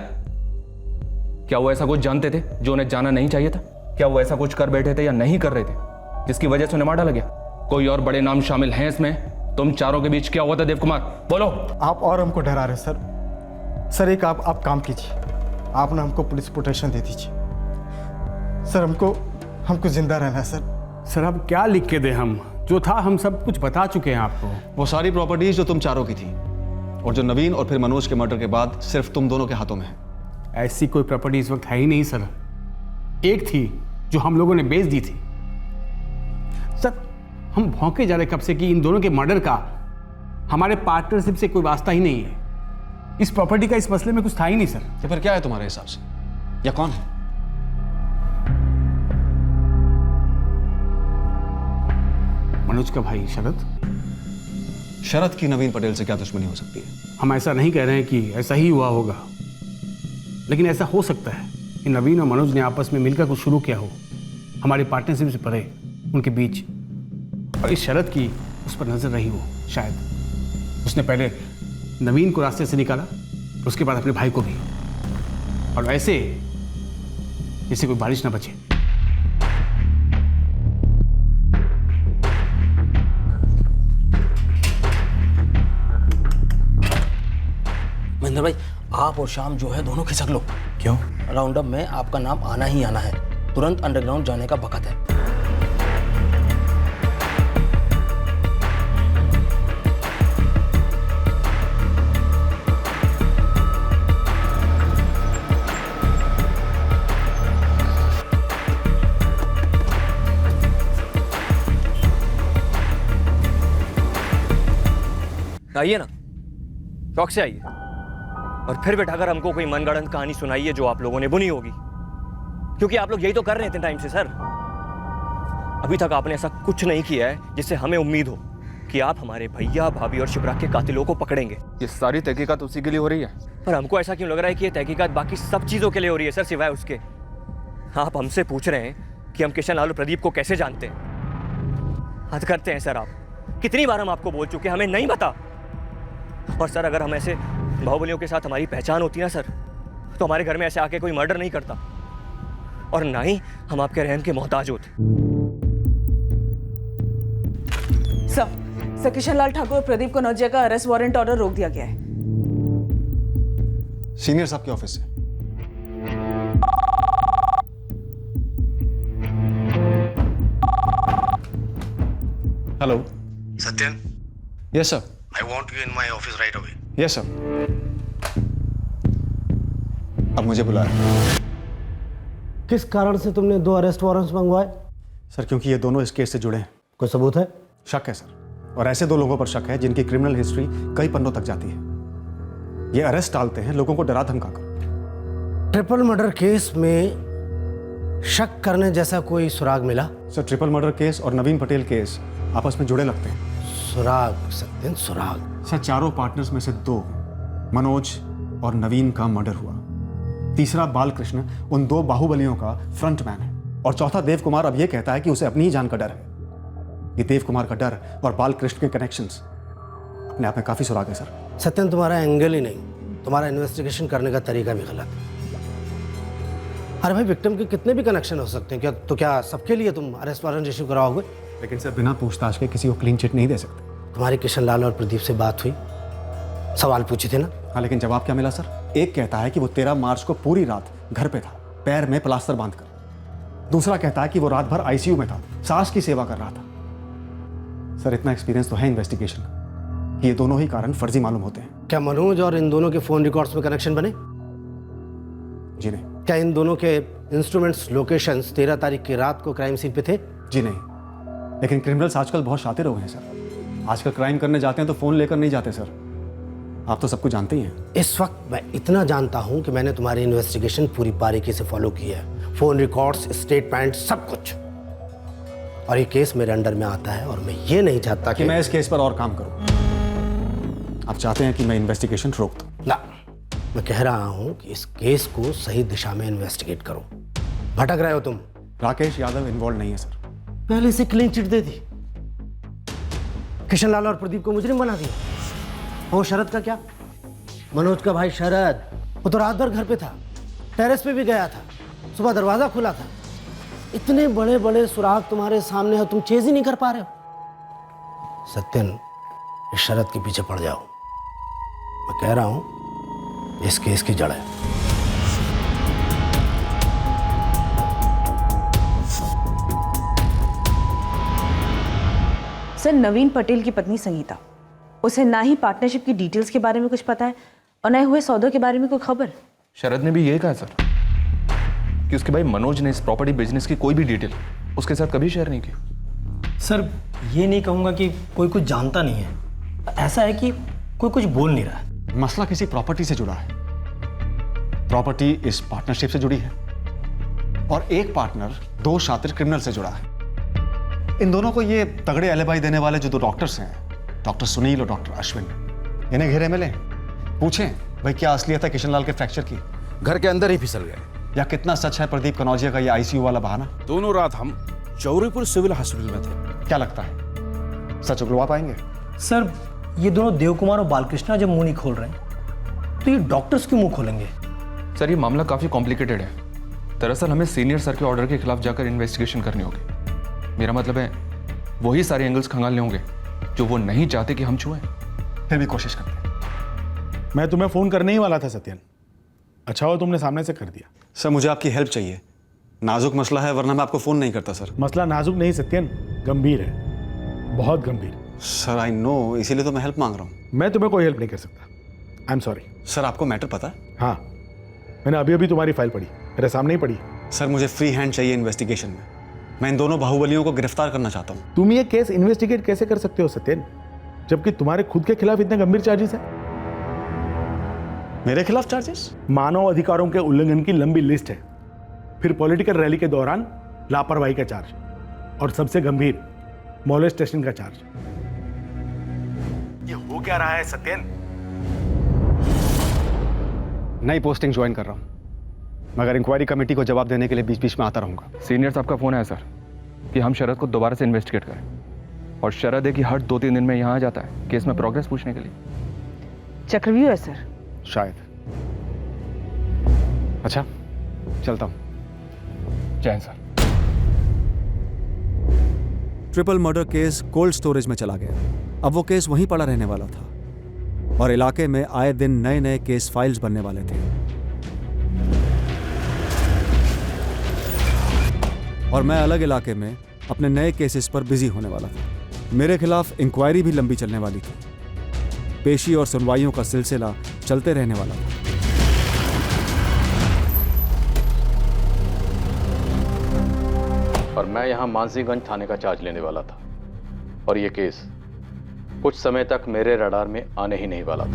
क्या वो ऐसा कुछ जानते थे जो उन्हें जाना नहीं चाहिए था? क्या वो ऐसा कुछ कर बैठे थे या नहीं कर रहे थे जिसकी वजह से उन्हें मार डाला गया? कोई और बड़े नाम शामिल हैं इसमें? तुम चारों के बीच क्या हुआ था देव कुमार, बोलो। आप और हमको डरा रहे सर। सर एक आप काम कीजिए, आप ना हमको पुलिस प्रोटेक्शन दे दीजिए। सर हमको जिंदा रहना है सर। सर अब क्या लिख के दे? हम जो था हम सब कुछ बता चुके हैं आपको। वो सारी प्रॉपर्टीज जो तुम चारों की थी और जो नवीन और फिर मनोज के मर्डर के बाद सिर्फ तुम दोनों के हाथों में है। ऐसी कोई प्रॉपर्टी इस वक्त है ही नहीं सर। एक थी जो हम लोगों ने बेच दी थी। सर हम भौंके जा रहे कब से कि इन दोनों के मर्डर का हमारे पार्टनरशिप से कोई वास्ता ही नहीं है। इस प्रॉपर्टी का इस मसले में कुछ था ही नहीं सर। तो फिर क्या है तुम्हारे हिसाब से, या कौन है? मनोज का भाई शरद। शरद की नवीन पटेल से क्या दुश्मनी हो सकती है? हम ऐसा नहीं कह रहे हैं कि ऐसा ही हुआ होगा, लेकिन ऐसा हो सकता है कि नवीन और मनोज ने आपस में मिलकर कुछ शुरू किया हो, हमारी पार्टनरशिप से परे उनके बीच, और इस शरद की उस पर नजर रही हो। शायद उसने पहले नवीन को रास्ते से निकाला, उसके बाद अपने भाई को भी, और ऐसे जिससे कोई बारिश ना बचे। महेंद्र भाई, आप और शाम जो है दोनों खिसक लो। क्यों? राउंड अप में आपका नाम आना ही आना है। तुरंत अंडरग्राउंड जाने का वक्त है। आइए ना, शौक से आइए, और फिर बैठाकर हमको कोई मनगढ़ंत कहानी सुनाइए जो आप लोगों ने बुनी होगी, क्योंकि आप लोग यही तो कर रहे थे टाइम से सर। अभी तक आपने ऐसा कुछ नहीं किया है जिससे हमें उम्मीद हो कि आप हमारे भैया, भाभी और शिप्रा के कातिलों को पकड़ेंगे। ये सारी तहकीकात उसी के लिए हो रही है। पर हमको ऐसा क्यों लग रहा है कि ये तहकीकात बाकी सब चीजों के लिए हो रही है सर, सिवाय उसके। आप हमसे पूछ रहे हैं कि हम किशन लाल और प्रदीप को कैसे जानते हैं। हद करते हैं सर आप। कितनी बार हम आपको बोल चुके हैं हमें नहीं पता। और सर, अगर हम ऐसे बाहुबलियों के साथ हमारी पहचान होती ना सर, तो हमारे घर में ऐसे आके कोई मर्डर नहीं करता, और ना ही हम आपके रहम के मोहताज होते। सर, किशन लाल ठाकुर और प्रदीप कनौजिया का अरेस्ट वारंट ऑर्डर रोक दिया गया है। सीनियर साहब के ऑफिस से। Hello Satyan, yes sir. I want you in my office right away. Yes sir. अब मुझे बुलाया। किस कारण से तुमने 2 अरेस्ट वारंट्स मंगवाए? सर, क्योंकि ये दोनों इस केस से जुड़े हैं। कोई सबूत है? शक है सर, और ऐसे 2 लोगों पर शक है जिनकी क्रिमिनल हिस्ट्री कई पन्नों तक जाती है। ये अरेस्ट डालते हैं लोगों को डरा धमका कर। ट्रिपल मर्डर केस में शक करने जैसा कोई सुराग मिला? सर, ट्रिपल मर्डर केस और नवीन पटेल केस आपस में जुड़े लगते हैं। सुराग सत्यन, सुराग। सर, चारों पार्टनर्स में से 2, मनोज और नवीन का मर्डर हुआ। तीसरा बालकृष्ण उन 2 बाहुबलियों का फ्रंट मैन है, और चौथा देव कुमार अब यह कहता है कि उसे अपनी ही जान का डर है। ये देव कुमार का डर और बालकृष्ण के कनेक्शंस अपने आप में काफी सुराग है सर। सत्यन, तुम्हारा एंगल ही नहीं, तुम्हारा इन्वेस्टिगेशन करने का तरीका भी गलत है। अरे भाई, विक्टिम के कितने भी कनेक्शन हो सकते हैं, क्या सबके लिए तुम अरेस्ट वारंट इशू कराओगे? लेकिन सर, बिना पूछताछ के किसी को क्लीन चिट नहीं दे सकते। तुम्हारी किशन लाल और प्रदीप से बात हुई? सवाल पूछे थे ना? हाँ, लेकिन जवाब क्या मिला सर? एक कहता है कि वो 13 मार्च को पूरी रात घर पे था, पैर में प्लास्टर बांधकर। दूसरा कहता है कि वो रात भर आईसीयू में था, सास की सेवा कर रहा था। सर, इतना एक्सपीरियंस तो है इन्वेस्टिगेशन का, ये दोनों ही कारण फर्जी मालूम होते हैं। क्या मनोज और इन दोनों के फोन रिकॉर्ड्स में कनेक्शन बने? जी नहीं। क्या इन दोनों के इंस्ट्रूमेंट्स, लोकेशंस 13 तारीख की रात को क्राइम सीन पे थे? जी नहीं, लेकिन क्रिमिनल्स आजकल बहुत शातिर हो गए हैं सर। आजकल क्राइम करने जाते हैं तो फोन लेकर नहीं जाते सर। आप तो सब कुछ जानते ही हैं। इस वक्त मैं इतना जानता हूं कि मैंने तुम्हारी इन्वेस्टिगेशन पूरी बारीकी से फॉलो की है। फोन रिकॉर्ड्स, स्टेटमेंट, सब कुछ। और ये केस मेरे अंडर में आता है, और मैं ये नहीं चाहता कि मैं इस केस पर और काम करूं। आप चाहते हैं कि मैं इन्वेस्टिगेशन रोक दूं? ना, मैं कह रहा हूं कि इस केस को सही दिशा में इन्वेस्टिगेट करो। भटक रहे हो तुम। राकेश यादव इन्वॉल्व नहीं है सर। पहले से क्लीन चिट दे दी, किशन लाल और प्रदीप को मुजरिम बना दिया। वो शरद का क्या? मनोज का भाई शरद, वो तो रात भर घर पे था, टेरेस पे भी गया था, सुबह दरवाजा खुला था। इतने बड़े बड़े सुराग तुम्हारे सामने हो, तुम चेज ही नहीं कर पा रहे हो। सत्यन, इस शरद के पीछे पड़ जाओ। मैं कह रहा हूं इस केस की जड़ है। सर, नवीन पटेल की पत्नी संगीता, उसे ना ही पार्टनरशिप की डिटेल्स के बारे में कुछ पता है और न हुए सौदों के बारे में कोई खबर। शरद ने भी यही कहा सर कि उसके भाई मनोज ने इस प्रॉपर्टी बिजनेस की कोई भी डिटेल उसके साथ कभी शेयर नहीं की। सर, ये नहीं कहूँगा कि कोई कुछ जानता नहीं है, ऐसा है कि कोई कुछ बोल नहीं रहा है। मसला किसी प्रॉपर्टी से जुड़ा है। प्रॉपर्टी इस पार्टनरशिप से जुड़ी है, और एक पार्टनर 2 शातिर क्रिमिनल से जुड़ा है। इन दोनों को ये तगड़े एलिबाई देने वाले जो 2 डॉक्टर्स हैं, डॉक्टर सुनील और डॉक्टर अश्विन, इन्हें घेरे में लें, पूछें भाई क्या असलियत है किशन लाल के फ्रैक्चर की। घर के अंदर ही फिसल गए। या कितना सच है प्रदीप कनौजिया का ये आईसीयू वाला बहाना। दोनों रात हम चौरीपुर सिविल हॉस्पिटल में थे। क्या लगता है सच उगलवा पाएंगे? सर, ये दोनों देव कुमार और बालकृष्णा जब मुंह नहीं खोल रहे हैं तो ये डॉक्टर्स क्यों मुंह खोलेंगे? सर, ये मामला काफ़ी कॉम्प्लिकेटेड है। दरअसल हमें सीनियर सर के ऑर्डर के खिलाफ जाकर इन्वेस्टिगेशन करनी होगी। मेरा मतलब है वही सारे एंगल्स खंगालने होंगे जो वो नहीं चाहते कि हम छुएं। फिर भी कोशिश करते हैं। मैं तुम्हें फ़ोन करने ही वाला था सत्यन, अच्छा हो तुमने सामने से कर दिया। सर मुझे आपकी हेल्प चाहिए, नाजुक मसला है, वरना मैं आपको फ़ोन नहीं करता सर। मसला नाजुक नहीं सत्यन, गंभीर है, बहुत गंभीर। सर आई नो, इसीलिए तो मैं हेल्प मांग रहा हूँ। मैं तुम्हें कोई हेल्प नहीं कर सकता, आई एम सॉरी। सर आपको मैटर पता है? हाँ, मैंने अभी अभी तुम्हारी फाइल पढ़ी, मेरे सामने ही पढ़ी। सर मुझे फ्री हैंड चाहिए इन्वेस्टिगेशन में, मैं इन दोनों बाहुबलियों को गिरफ्तार करना चाहता हूँ। तुम ये केस इन्वेस्टिगेट कैसे कर सकते हो सत्यन, जबकि तुम्हारे खुद के खिलाफ इतने गंभीर चार्जेस हैं? मेरे खिलाफ चार्जेस? मानव अधिकारों के उल्लंघन की लंबी लिस्ट है, फिर पॉलिटिकल रैली के दौरान लापरवाही का चार्ज, और सबसे गंभीर मोलेस्टेशन का चार्ज। ये हो क्या रहा है सत्यन? नई पोस्टिंग ज्वाइन कर रहा हूँ, मगर इंक्वायरी कमेटी को जवाब देने के लिए बीच बीच में आता रहूंगा। सीनियर साहब का फोन है सर कि हम शरद को दोबारा से इन्वेस्टिगेट करें, और शरद है कि हर 2-3 दिन में यहाँ आ जाता है केस में प्रोग्रेस पूछने के लिए। चक्रव्यूह है सर? शायद। अच्छा चलता हूँ। जय Hind sir. Triple murder case cold storage में चला गया। अब वो केस वहीं पड़ा रहने वाला था, और इलाके में आए दिन नए नए केस फाइल्स बनने वाले थे, और मैं अलग इलाके में अपने नए केसेस पर बिजी होने वाला था। मेरे खिलाफ इंक्वायरी भी लंबी चलने वाली थी, पेशी और सुनवाइयों का सिलसिला चलते रहने वाला था। और मैं यहाँ मानसीगंज थाने का चार्ज लेने वाला था, और ये केस कुछ समय तक मेरे रडार में आने ही नहीं वाला था।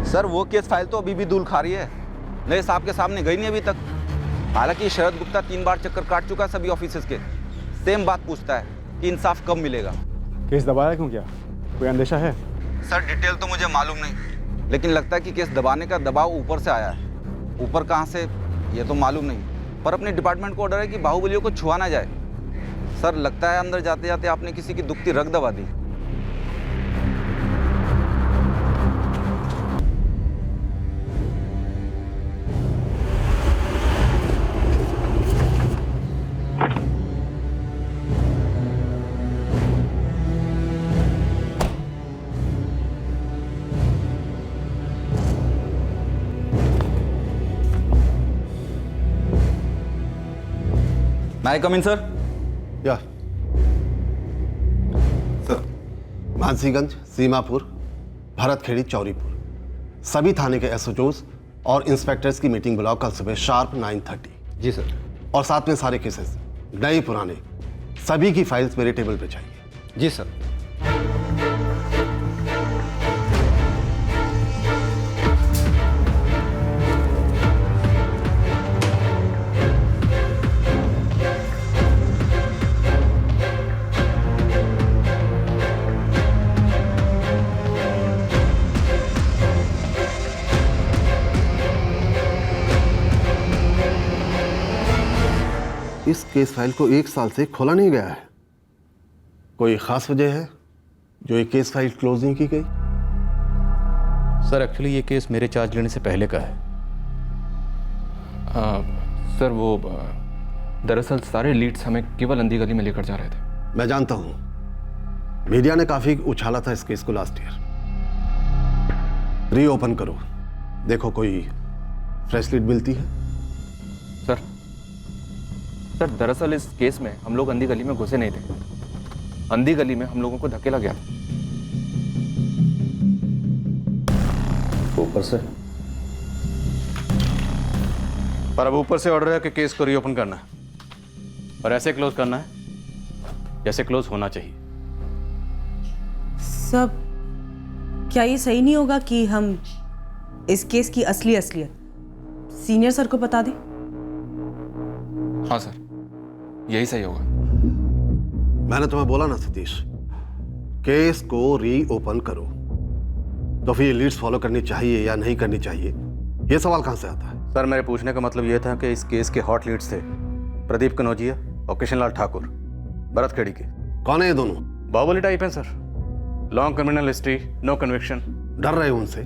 सर वो केस फाइल तो अभी भी धूल खा रही है, नए साहब के सामने गई नहीं अभी तक। हालांकि शरद गुप्ता 3 बार चक्कर काट चुका है सभी ऑफिसर्स के, सेम बात पूछता है कि इंसाफ कब मिलेगा। केस दबाया क्यों क्या, कोई अंदेशा है? सर डिटेल तो मुझे मालूम नहीं, लेकिन लगता है कि केस दबाने का दबाव ऊपर से आया है। ऊपर कहाँ से ये तो मालूम नहीं, पर अपने डिपार्टमेंट को ऑर्डर है कि बाहुबलियों को छुआ ना जाए। सर लगता है अंदर जाते जाते आपने किसी की दुखती रग दबा दी। May I come in, sir? या सर, मानसीगंज, सीमापुर, भरतखेड़ी, चौरीपुर सभी थाने के एसओचओज और इंस्पेक्टर्स की मीटिंग बुलाओ कल सुबह शार्प 9:30। जी सर। और साथ में सारे केसेस नए पुराने सभी की फाइल्स मेरे टेबल पे चाहिए। जी सर। इस केस फाइल को 1 साल से खोला नहीं गया है, कोई खास वजह है जो ये केस फाइल क्लोज नहीं की गई? सर एक्चुअली ये केस मेरे चार्ज लेने से पहले का है। सर वो दरअसल सारे लीड्स हमें केवल अंधी गली में लेकर जा रहे थे। मैं जानता हूं, मीडिया ने काफी उछाला था इस केस को लास्ट ईयर। रीओपन करो, देखो कोई फ्रेश लीड मिलती है। सर दरअसल इस केस में हम लोग अंधी गली में घुसे नहीं थे, अंधी गली में हम लोगों को धकेला गया था। ऊपर से? पर अब ऊपर से ऑर्डर है कि केस को रीओपन करना है, और ऐसे क्लोज करना है जैसे क्लोज होना चाहिए। सब क्या ये सही नहीं होगा कि हम इस केस की असलियत सीनियर सर को बता दें? हाँ सर, यही सही होगा। मैंने तुम्हें बोला ना सतीश, केस को रीओपन करो, तो फिर ये लीड्स फॉलो करनी चाहिए या नहीं करनी चाहिए, ये सवाल कहां से आता है? सर मेरे पूछने का मतलब ये था कि इस केस के हॉट लीड्स थे प्रदीप कनौजिया और किशनलाल ठाकुर, भरतखेड़ी के। कौन है ये दोनों? बाहुबली टाइप हैं sir, long criminal history, no conviction. डर रहे हो उनसे?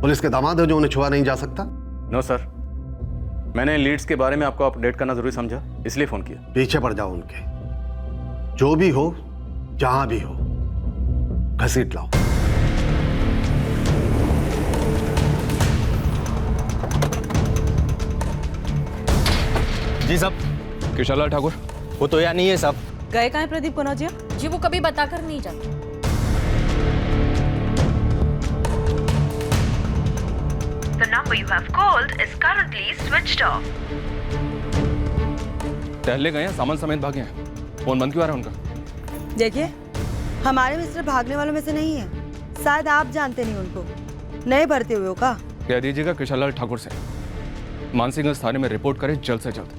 पुलिस के दामाद हो जो उन्हें छुआ नहीं जा सकता? नो सर, मैंने लीड्स के बारे में आपको अपडेट करना जरूरी समझा, इसलिए फोन किया। पीछे पड़ जाओ उनके, जो भी हो, जहां भी हो, घसीट लाओ। जी साहब। किशनलाल ठाकुर वो तो यहाँ नहीं है साहब। गए कहाँ हैं प्रदीप कनौजिया? जी वो कभी बताकर नहीं जाते। The number you have called is currently switched off. टहलने गए हैं, सामान समेत भागे हैं। फोन बंद क्यों आ रहा है उनका? देखिए, हमारे मिस्टर भागने वालों में से नहीं है। शायद आप जानते नहीं उनको। नए भर्ती हुए हो का? कह दीजिएगा किशनलाल ठाकुर से मानसिंह थाने में रिपोर्ट करें जल्द से जल्द,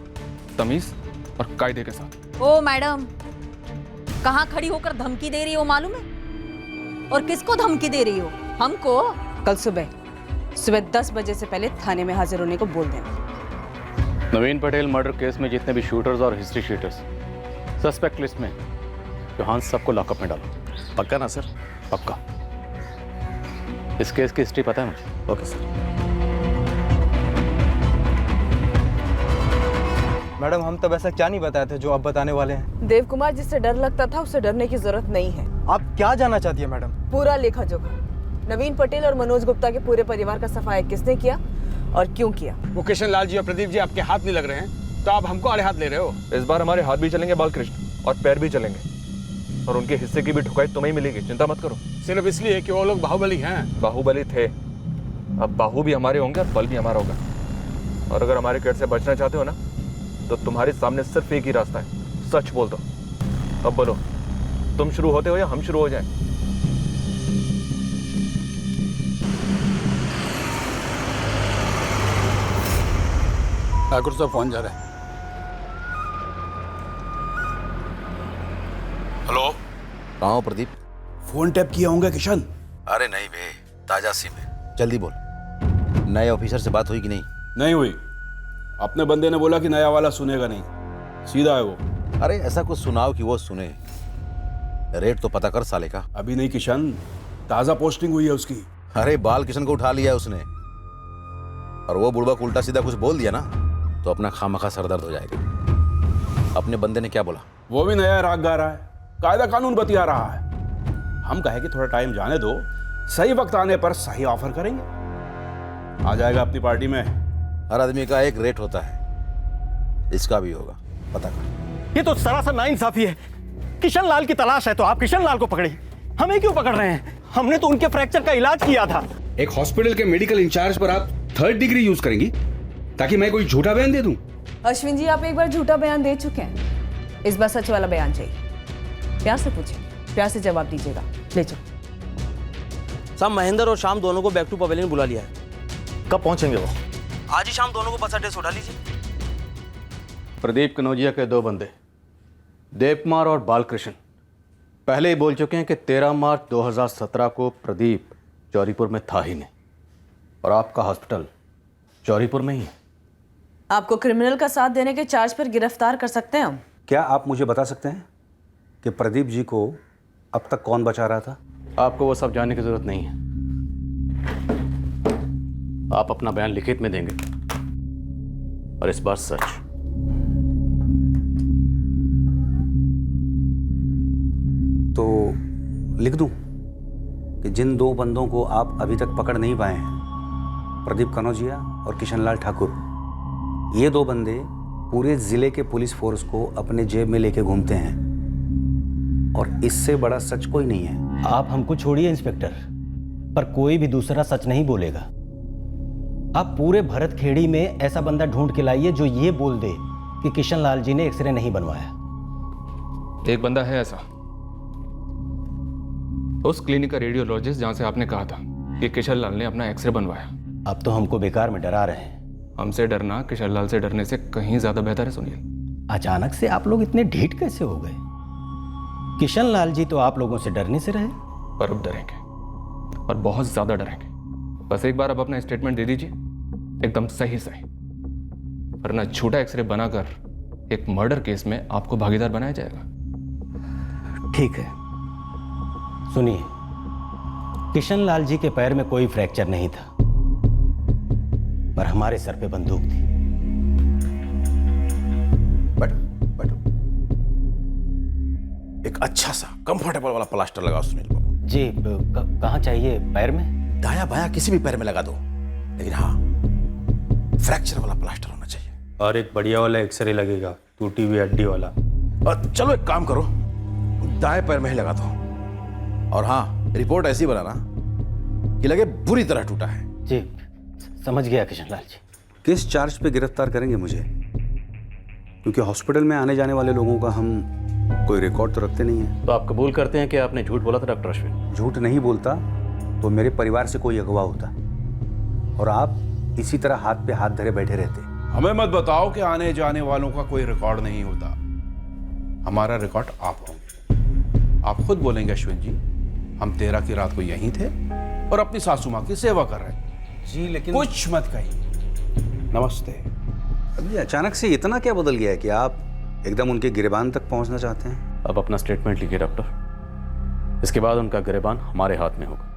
तमीज और कायदे के साथ। ओ मैडम, कहाँ खड़ी होकर धमकी दे रही हो मालूम है? और किसको धमकी दे रही हो? हमको? कल सुबह 10 बजे से पहले थाने में हाजिर होने को बोल देना। नवीन पटेल मर्डर केस में जितने भी शूटर्स और हिस्ट्री शीटर्स सस्पेक्ट लिस्ट में चौहान सबको लॉकअप में डालो। पक्का ना सर? पक्का। इस केस की हिस्ट्री पता है मुझे। Okay sir. मैडम हम तब ऐसा क्या नहीं बताए थे जो आप बताने वाले हैं? देव कुमार जिससे डर लगता था उससे डरने की जरूरत नहीं है। आप क्या जानना चाहती है मैडम? पूरा लेखा जोखा नवीन पटेल और मनोज गुप्ता के पूरे परिवार का सफाया किसने किया और क्यों किया? वो किशनलाल जी और प्रदीप जी आपके हाथ नहीं लग रहे हैं तो आप हमको आड़े हाथ ले रहे हो। इस बार हमारे हाथ भी चलेंगे बालकृष्ण, और पैर भी चलेंगे, और उनके हिस्से की भी ठुकाई तुम्हें ही मिलेगी, चिंता मत करो। सिर्फ इसलिए कि वो लोग बाहुबली हैं। बाहुबली थे, अब बाहु भी हमारे होंगे और बल भी हमारा होगा। और अगर हमारे कैद से बचना चाहते हो ना, तो तुम्हारे सामने सिर्फ एक ही रास्ता है, सच बोल दो। अब बोलो, तुम शुरू होते हो या हम शुरू हो जाएं? ठाकुर साहब फोन जा रहा है। हेलो, कहाँ हो प्रदीप? फोन टैप किया होंगे किशन। अरे नहीं बे, ताजा सिम है, जल्दी बोल। नए ऑफिसर से बात हुई कि नहीं? नहीं हुई। अपने बंदे ने बोला कि नया वाला सुनेगा नहीं, सीधा है वो। अरे ऐसा कुछ सुनाओ कि वो सुने। रेट तो पता कर साले का। अभी नहीं किशन, ताजा पोस्टिंग हुई है उसकी। अरे बाल किशन को उठा लिया उसने, और वो बुढ़वा को उल्टा सीधा कुछ बोल दिया ना तो अपना खामखा सरदर्द हो जाएगा। अपने बंदे ने क्या बोला? वो भी नया राग गा रहा है, कायदा कानून बतिया रहा है। हम कहे कि थोड़ा टाइम जाने दो, सही वक्त आने पर सही ऑफर करेंगे। आ जाएगा अपनी पार्टी में। हर आदमी का एक रेट होता है, इसका भी होगा, पता कर। ये तो सरासर नाइंसाफी है। किशन लाल की तलाश है तो आप किशन लाल को पकड़े, हमें क्यों पकड़ रहे हैं? हमने तो उनके फ्रैक्चर का इलाज किया था। एक हॉस्पिटल के मेडिकल इंचार्ज पर आप 3rd डिग्री यूज करेंगी ताकि मैं कोई झूठा बयान दे दूं? अश्विन जी, आप एक बार झूठा बयान दे चुके हैं, इस बार सच वाला बयान चाहिए। प्यार से पूछिए, प्यार से जवाब दीजिएगा। ले चलो। साहब महेंद्र और शाम दोनों को बैक टू पवेलियन बुला लिया है। कब पहुंचेंगे वो? आज ही शाम दोनों को बस अड्डे से उठा लीजिए। प्रदीप कनौजिया के 2 बंदे, देव कुमार और बालकृष्ण, पहले ही बोल चुके हैं कि 13 मार्च 2017 को प्रदीप चौरीपुर में था ही नहीं, और आपका हॉस्पिटल चौरीपुर में ही है। आपको क्रिमिनल का साथ देने के चार्ज पर गिरफ्तार कर सकते हैं हम। क्या आप मुझे बता सकते हैं कि प्रदीप जी को अब तक कौन बचा रहा था? आपको वो सब जानने की जरूरत नहीं है। आप अपना बयान लिखित में देंगे, और इस बार सच। तो लिख दूं कि जिन 2 बंदों को आप अभी तक पकड़ नहीं पाए हैं, प्रदीप कनौजिया और किशनलाल ठाकुर, ये 2 बंदे पूरे जिले के पुलिस फोर्स को अपने जेब में लेके घूमते हैं, और इससे बड़ा सच कोई नहीं है। आप हमको छोड़िए इंस्पेक्टर, पर कोई भी दूसरा सच नहीं बोलेगा। आप पूरे भरत खेड़ी में ऐसा बंदा ढूंढ के लाइए जो ये बोल दे कि किशन लाल जी ने एक्सरे नहीं बनवाया। एक बंदा है ऐसा, उस क्लिनिक का रेडियोलॉजिस्ट जहां से आपने कहा था कि किशन लाल ने अपना एक्सरे बनवाया। अब तो हमको बेकार में डरा रहे हैं। हमसे डरना किशन लाल से डरने से कहीं ज्यादा बेहतर है। सुनिए, अचानक से आप लोग इतने ढीठ कैसे हो गए? किशन लाल जी तो आप लोगों से डरने से रहे, पर अब डरेंगे, और बहुत ज्यादा डरेंगे। बस एक बार आप अपना स्टेटमेंट दे दीजिए, एकदम सही, वरना झूठा एक्सरे बनाकर एक मर्डर केस में आपको भागीदार बनाया जाएगा। ठीक है, सुनिए, किशन लाल जी के पैर में कोई फ्रैक्चर नहीं था, पर हमारे सर पे बंदूक थी। एक अच्छा सा कंफर्टेबल वाला प्लास्टर लगाओ सुनील बाबू। जी कहाँ चाहिए? पैर में? दायां बायां किसी भी पैर में लगा दो, लेकिन हाँ फ्रैक्चर वाला प्लास्टर होना चाहिए। और एक बढ़िया वाला एक्सरे लगेगा, टूटी हुई हड्डी वाला। और चलो एक काम करो, दाएं पैर में ही लगा दो। और हाँ, रिपोर्ट ऐसी बनाना कि लगे बुरी तरह टूटा है। जी समझ गया किशनलाल जी। किस चार्ज पे गिरफ्तार करेंगे मुझे? क्योंकि हॉस्पिटल में आने जाने वाले लोगों का हम कोई रिकॉर्ड तो रखते नहीं है। तो आप कबूल करते हैं कि आपने झूठ बोला था डॉक्टर अश्विन? झूठ नहीं बोलता तो मेरे परिवार से कोई अगवा होता और आप इसी तरह हाथ पे हाथ धरे बैठे रहते। हमें मत बताओ कि आने जाने वालों का कोई रिकॉर्ड नहीं होता। हमारा रिकॉर्ड आप होंगे। आप खुद बोलेंगे अश्विन जी, हम 13 की रात को यहीं थे और अपनी सासू माँ की सेवा कर रहे थे। जी लेकिन कुछ मत कहिए। नमस्ते। अभी अचानक से इतना क्या बदल गया है कि आप एकदम उनके गिरबान तक पहुंचना चाहते हैं? अब अपना स्टेटमेंट लिखिए डॉक्टर, इसके बाद उनका गिरबान हमारे हाथ में होगा।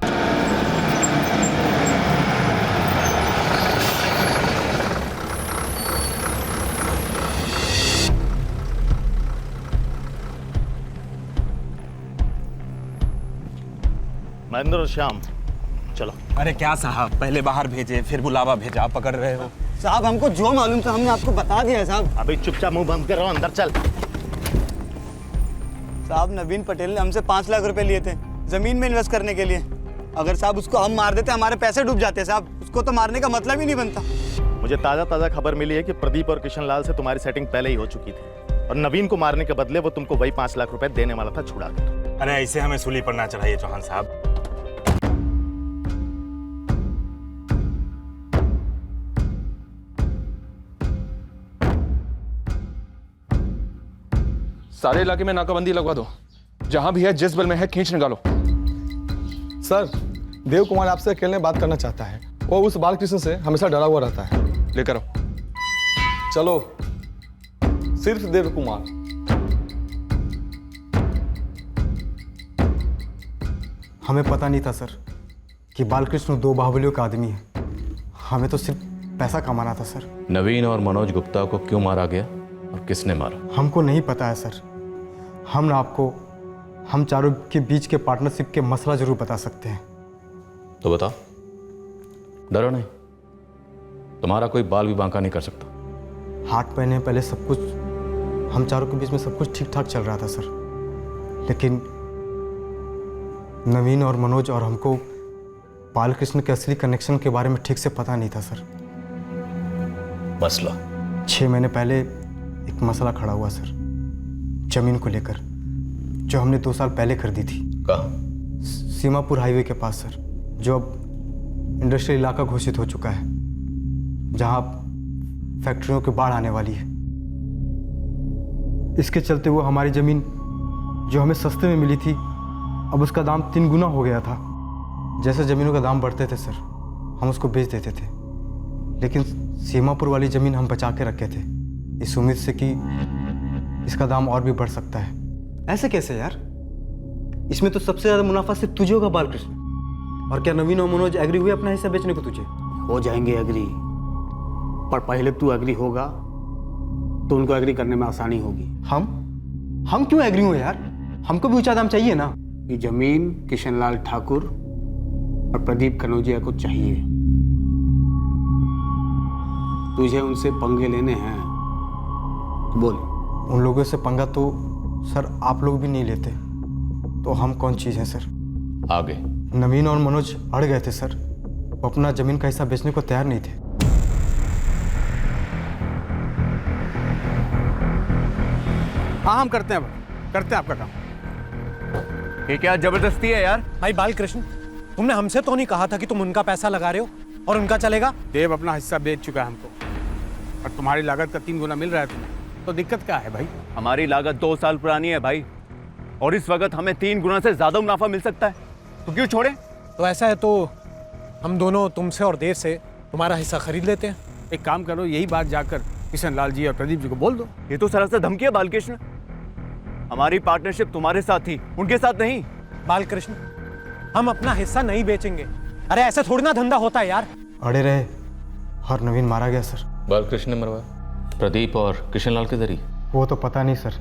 महेंद्र और श्याम चलो। अरे क्या साहब, पहले बाहर भेजे फिर बुलावा भेजा, आप पकड़ रहे हो। साहब हमको जो मालूम था हमने आपको बता दिया है साहब। अभी चुपचाप मुंह बंद करो, अंदर चल। साहब नवीन पटेल ने हमसे 5 लाख रुपए लिए थे जमीन में इन्वेस्ट करने के लिए। अगर साहब उसको हम मार देते हमारे पैसे डूब जाते साहब। उसको तो मारने का मतलब ही नहीं बनता। मुझे ताज़ा खबर मिली है कि प्रदीप और किशनलाल से तुम्हारी सेटिंग पहले ही हो चुकी थी और नवीन को मारने के बदले वो तुमको वही 5 लाख रुपए देने वाला था छुड़ा कर। अरे ऐसे हमें सूली पर ना चढ़ाइए चौहान साहब। सारे इलाके में नाकाबंदी लगवा दो, जहां भी है जिस बल में है खींच निकालो। सर, देव कुमार आपसे अकेले बात करना चाहता है। वो उस बालकृष्ण से हमेशा डरा हुआ रहता है। लेकर आओ। चलो, सिर्फ देव कुमार। हमें पता नहीं था सर कि बालकृष्ण 2 बाहुबलियों का आदमी है। हमें तो सिर्फ पैसा कमाना था सर। नवीन और मनोज गुप्ता को क्यों मारा गया और किसने मारा? हमको नहीं पता है सर। हम ना आपको हम चारों के बीच के पार्टनरशिप के मसला जरूर बता सकते हैं। तो बताओ, डरो नहीं, तुम्हारा कोई बाल भी बांका नहीं कर सकता। 8 महीने पहले सब कुछ हम चारों के बीच में सब कुछ ठीक ठाक चल रहा था सर, लेकिन नवीन और मनोज और हमको बालकृष्ण के असली कनेक्शन के बारे में ठीक से पता नहीं था सर। मसला? 6 महीने पहले एक मसला खड़ा हुआ सर, जमीन को लेकर, जो हमने 2 साल पहले खरीदी थी। कहाँ? सीमापुर हाईवे के पास सर, जो अब इंडस्ट्रियल इलाका घोषित हो चुका है, जहां फैक्ट्रियों की बाढ़ आने वाली है। इसके चलते वो हमारी जमीन जो हमें सस्ते में मिली थी, अब उसका दाम 3 गुना हो गया था। जैसे ज़मीनों का दाम बढ़ते थे सर, हम उसको बेच देते थे, लेकिन सीमापुर वाली ज़मीन हम बचा के रखे थे इस उम्मीद से कि इसका दाम और भी बढ़ सकता है। ऐसे कैसे यार? इसमें तो सबसे ज़्यादा मुनाफा सिर्फ तुझे होगा बालकृष्ण। और क्या नवीन और मनोज एग्री हुए अपना हिस्सा बेचने को तुझे? हो जाएंगे एग्री, पर पहले तू एग्री होगा तो उनको एग्री करने में आसानी होगी। हम क्यों एग्री हुए यार? हमको भी ऊंचा दाम चाहिए ना। ये जमीन किशनलाल ठाकुर और प्रदीप कनौजिया को चाहिए। तुझे उनसे पंगे लेने हैं, बोल। उन लोगों से पंगा तो सर आप लोग भी नहीं लेते, तो हम कौन चीज़ है सर? आगे? नवीन और मनोज अड़ गए थे सर, वो अपना जमीन का हिस्सा बेचने को तैयार नहीं थे। हाँ हम करते हैं आपका काम। ये क्या जबरदस्ती है यार? भाई बालकृष्ण, तुमने हमसे तो नहीं कहा था कि तुम उनका पैसा लगा रहे हो और उनका चलेगा? देव अपना हिस्सा बेच चुका है हमको, और तुम्हारी लागत का 3 गुना मिल रहा है तुम्हें, तो दिक्कत क्या है भाई? हमारी लागत 2 साल पुरानी है भाई, और इस वक्त हमें 3 गुना से ज्यादा मुनाफा मिल सकता है, तो क्यों छोड़े? तो ऐसा है तो हम दोनों तुमसे और देव से तुम्हारा हिस्सा खरीद लेते हैं। एक काम करो, यही बात जाकर किशनलाल जी और प्रदीप जी को बोल दो। ये तो सरासर धमकी है बालकृष्ण। हमारी पार्टनरशिप तुम्हारे साथ थी, उनके साथ नहीं। बालकृष्ण, हम अपना हिस्सा नहीं बेचेंगे। अरे ऐसा थोड़ी ना धंधा होता है यार। अड़े रहे और नवीन मारा गया सर। बालकृष्ण ने मरवाया? प्रदीप और किशनलाल के जरिए? वो तो पता नहीं सर,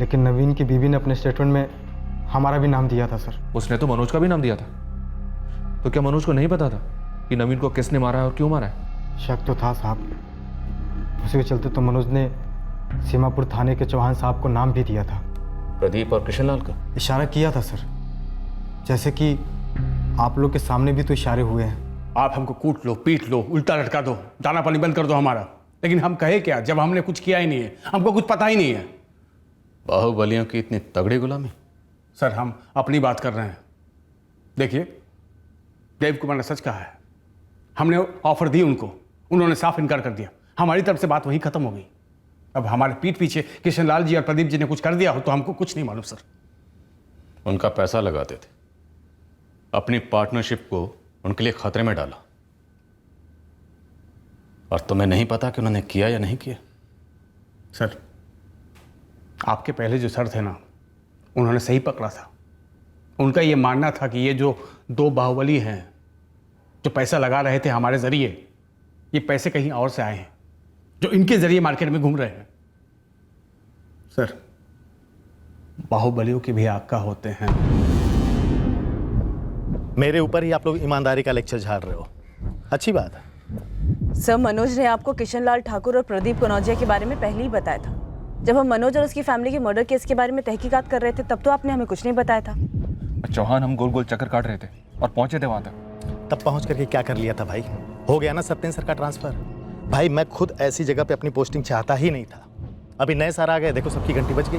लेकिन नवीन की बीवी ने अपने स्टेटमेंट में हमारा भी नाम दिया था सर। उसने तो मनोज का भी नाम दिया था। तो क्या मनोज को नहीं पता था कि नवीन को किसने मारा है और क्यों मारा है? शक तो था साहब। उसी के चलते तो मनोज ने सीमापुर थाने के चौहान साहब को नाम भी दिया था। प्रदीप और किशनलाल का इशारा किया था सर, जैसे कि आप लोग के सामने भी तो इशारे हुए हैं। आप हमको कूट लो, पीट लो, उल्टा लटका दो, दाना पानी बंद कर दो हमारा, लेकिन हम कहे क्या जब हमने कुछ किया ही नहीं है, हमको कुछ पता ही नहीं है। बाहुबलियों की इतनी तगड़ी गुलामी? सर हम अपनी बात कर रहे हैं। देखिए, देव कुमार ने सच कहा है। हमने ऑफर दी उनको, उन्होंने साफ इनकार कर दिया। हमारी तरफ से बात वहीं खत्म हो गई। अब हमारे पीठ पीछे किशनलाल जी और प्रदीप जी ने कुछ कर दिया हो तो हमको कुछ नहीं मालूम सर। उनका पैसा लगाते थे, अपनी पार्टनरशिप को उनके लिए खतरे में डाला, और तुम्हें नहीं पता कि उन्होंने किया या नहीं किया? सर आपके पहले जो सर थे ना, उन्होंने सही पकड़ा था। उनका ये मानना था कि ये जो दो बाहुबली हैं जो पैसा लगा रहे थे हमारे जरिए, ये पैसे कहीं और से आए हैं जो इनके जरिए मार्केट में घूम रहे हैं। सर बाहुबलियों की भी आका होते हैं। मेरे ऊपर ही आप लोग ईमानदारी का लेक्चर झाड़ रहे हो। अच्छी बात है। सर मनोज ने आपको किशनलाल ठाकुर और प्रदीप कनौजिया के बारे में पहले ही बताया था। जब हम मनोज और उसकी फैमिली के मर्डर केस के बारे में तहकीकात कर रहे थे तब तो आपने हमें कुछ नहीं बताया था। चौहान हम गोल गोल चक्कर काट रहे थे और पहुंचे थे वहां तक। तब पहुंच करके क्या कर लिया था भाई? हो गया ना सत्येंद्र सर का ट्रांसफर। भाई मैं खुद ऐसी जगह पे अपनी पोस्टिंग चाहता ही नहीं था। अभी नए सर आ गए, देखो सबकी घंटी बज गई।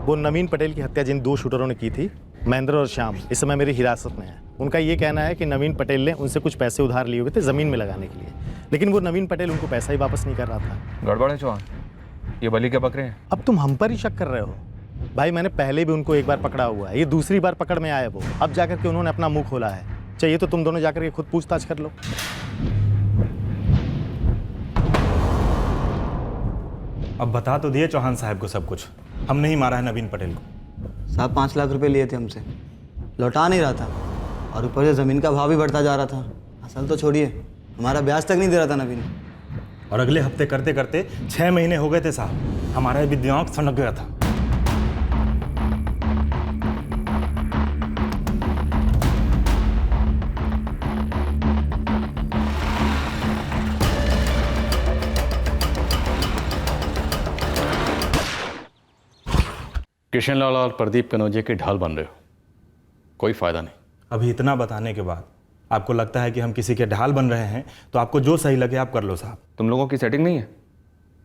वो नवीन पटेल की हत्या जिन दो शूटरों ने की थी, महेंद्र और श्याम, इस समय मेरी हिरासत में है। उनका ये कहना है कि नवीन पटेल ने उनसे कुछ पैसे उधार लिए हुए थे ज़मीन में लगाने के लिए, लेकिन वो नवीन पटेल उनको पैसा ही वापस नहीं कर रहा था। गड़बड़ है चौहान, ये बलि क्या बकरे हैं? अब तुम हम पर ही शक कर रहे हो? भाई मैंने पहले भी उनको एक बार पकड़ा हुआ है, ये दूसरी बार पकड़ में आए वो। अब जाकर के उन्होंने अपना मुंह खोला है। चाहिए तो तुम दोनों जाकर के खुद पूछताछ कर लो। अब बता तो दिए चौहान साहब को सब कुछ, हमने ही मारा है नवीन पटेल को। साहब 5 लाख रुपए लिए थे हमसे, लौटा नहीं रहा था, और ऊपर से ज़मीन का भाव भी बढ़ता जा रहा था। असल तो छोड़िए, हमारा ब्याज तक नहीं दे रहा था नवीन। और अगले हफ्ते करते करते 6 महीने हो गए थे साहब, हमारा भी दिमाग सनक गया था। किशनलाल और प्रदीप कनौजिया की ढाल बन रहे हो, कोई फायदा नहीं। अभी इतना बताने के बाद आपको लगता है कि हम किसी के ढाल बन रहे हैं, तो आपको जो सही लगे आप कर लो साहब। तुम लोगों की सेटिंग नहीं है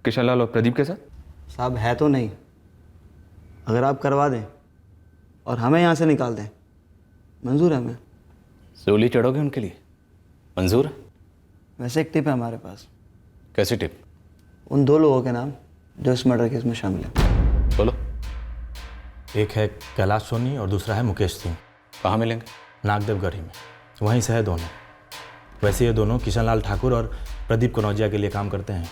किशनलाल और प्रदीप के साथ? साहब है तो नहीं, अगर आप करवा दें और हमें यहाँ से निकाल दें, मंजूर है हमें। सूली चढ़ोगे उनके लिए? मंजूर है? वैसे एक टिप है हमारे पास। कैसी टिप? उन 2 लोगों के नाम जो इस मर्डर केस में शामिल है। बोलो। एक है कैलाश सोनी और दूसरा है मुकेश सिंह। कहाँ मिलेंगे? नागदेवगढ़ी में, वहीं से है दोनों। वैसे ये दोनों किशनलाल ठाकुर और प्रदीप कनौजिया के लिए काम करते हैं।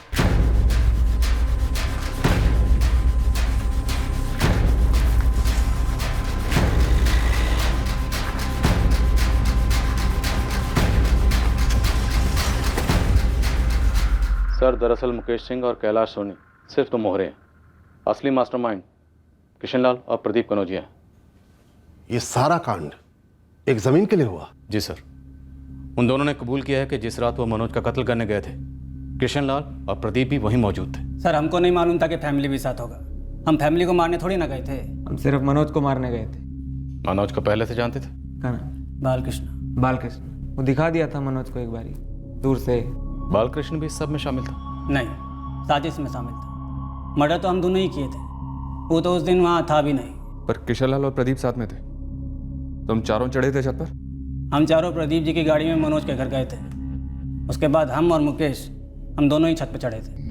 सर दरअसल मुकेश सिंह और कैलाश सोनी सिर्फ तो मोहरे हैं, असली मास्टरमाइंड किशनलाल और प्रदीप कनौजिया हैं। ये सारा कांड एक जमीन के लिए हुआ? जी सर। उन दोनों ने कबूल किया है कि जिस रात वो मनोज का कत्ल करने गए थे, किशनलाल और प्रदीप भी वहीं मौजूद थे। सर हमको नहीं मालूम था कि फैमिली भी साथ होगा। हम फैमिली को मारने थोड़ी ना गए थे, हम सिर्फ मनोज को मारने गए थे। मनोज को पहले से जानते थे? बालकृष्ण। बालकृष्ण, वो दिखा दिया था मनोज को एक बारी दूर से। बालकृष्ण भी इस सब में शामिल था? नहीं, साजिश में शामिल था। मर्डर तो हम दोनों ही किए थे, वो तो उस दिन वहाँ था भी नहीं। पर किशनलाल और प्रदीप साथ में थे, तुम चारों चढ़े थे छत पर? हम चारों प्रदीप जी की गाड़ी में मनोज के घर गए थे। उसके बाद हम और मुकेश, हम दोनों ही छत पर चढ़े थे।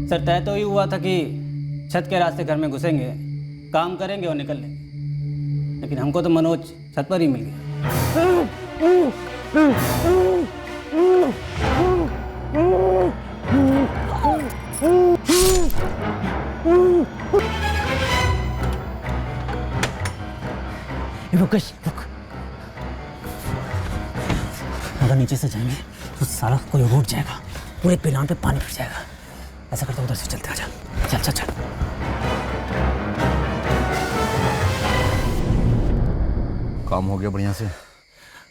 सर तय तो ही हुआ था कि छत के रास्ते घर में घुसेंगे, काम करेंगे और निकल लेंगे, लेकिन हमको तो मनोज छत पर ही मिल गया। रुक, अगर नीचे से जाएंगे तो साला कोई उठ जाएगा, पूरे पिलान पे पानी फिर जाएगा। ऐसा करते उधर से चलते, आजा। चल चल चल। काम हो गया बढ़िया से?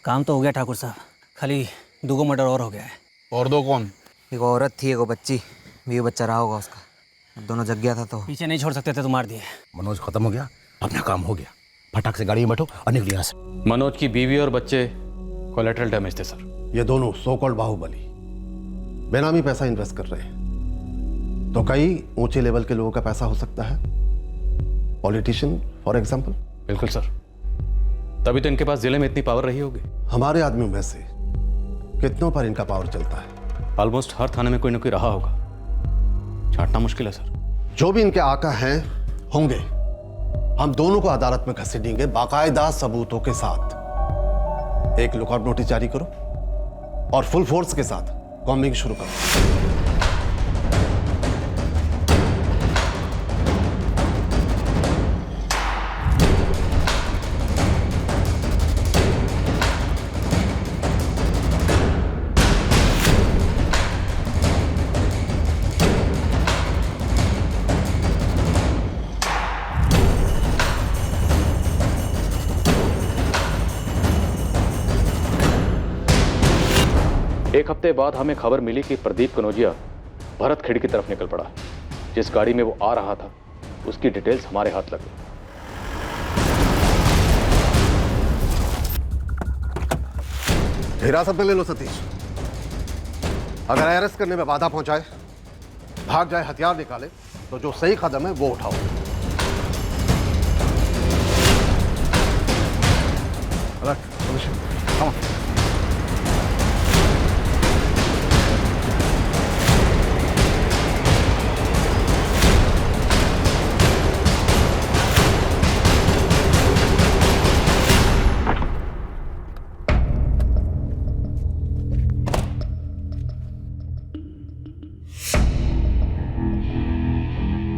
काम तो हो गया ठाकुर साहब, खाली 2 मर्डर और हो गया है। और 2 कौन? एक औरत थी, एक बच्ची भी, बच्चा रहा होगा उसका, दोनों जग गया था तो पीछे नहीं छोड़ सकते थे तो मार दिए। मनोज खत्म हो गया, अपना काम हो गया, फटाक से गाड़ी में बैठो और निकलिए यहाँ से। मनोज की बीवी और बच्चे कोलेटरल डैमेज थे सर। ये दोनों सो कॉल्ड बाहुबली बेनामी पैसा इन्वेस्ट कर रहे हैं, तो कई ऊंचे लेवल के लोगों का पैसा हो सकता है, पॉलिटिशियन फॉर एग्जाम्पल। बिल्कुल सर, तभी तो इनके पास जिले में इतनी पावर रही होगी। हमारे आदमियों में से कितनों पर इनका पावर चलता है? ऑलमोस्ट हर थाने में कोई ना कोई रहा होगा, छांटना मुश्किल है सर। जो भी इनके आका हैं होंगे, हम दोनों को अदालत में घसीटेंगे बाकायदा सबूतों के साथ। एक लुकआउट नोटिस जारी करो और फुल फोर्स के साथ कॉम्बिंग शुरू करो। एक हफ्ते बाद हमें खबर मिली कि प्रदीप कनौजिया भरत खेड़ी की तरफ निकल पड़ा। जिस गाड़ी में वो आ रहा था उसकी डिटेल्स हमारे हाथ लग गई। हिरासत में ले लो सतीश। अगर अरेस्ट करने में बाधा पहुंचाए, भाग जाए, हथियार निकाले, तो जो सही कदम है वो उठाओ। Alert, position, come on.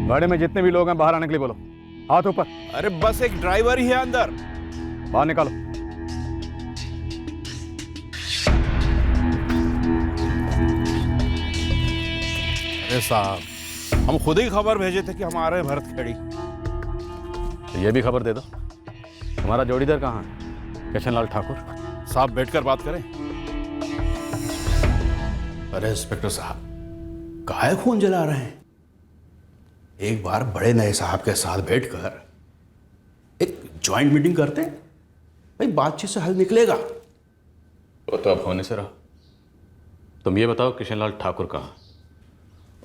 गाड़ी में जितने भी लोग हैं बाहर आने के लिए बोलो। हाथ ऊपर। अरे बस एक ड्राइवर ही है अंदर, बाहर निकालो। अरे साहब, हम खुद ही खबर भेजे थे कि हम आ रहे हैं भरत खेड़ी। तो ये भी खबर दे दो, हमारा जोड़ीदार कहाँ है? किशन लाल ठाकुर साहब बैठकर बात करें। अरे इंस्पेक्टर साहब, काहे खून जला रहे हैं? एक बार बड़े नए साहब के साथ बैठकर एक ज्वाइंट मीटिंग करते हैं, भाई बातचीत से हल निकलेगा। वो तो अब होने से रहा। तुम ये बताओ किशन लाल ठाकुर कहाँ?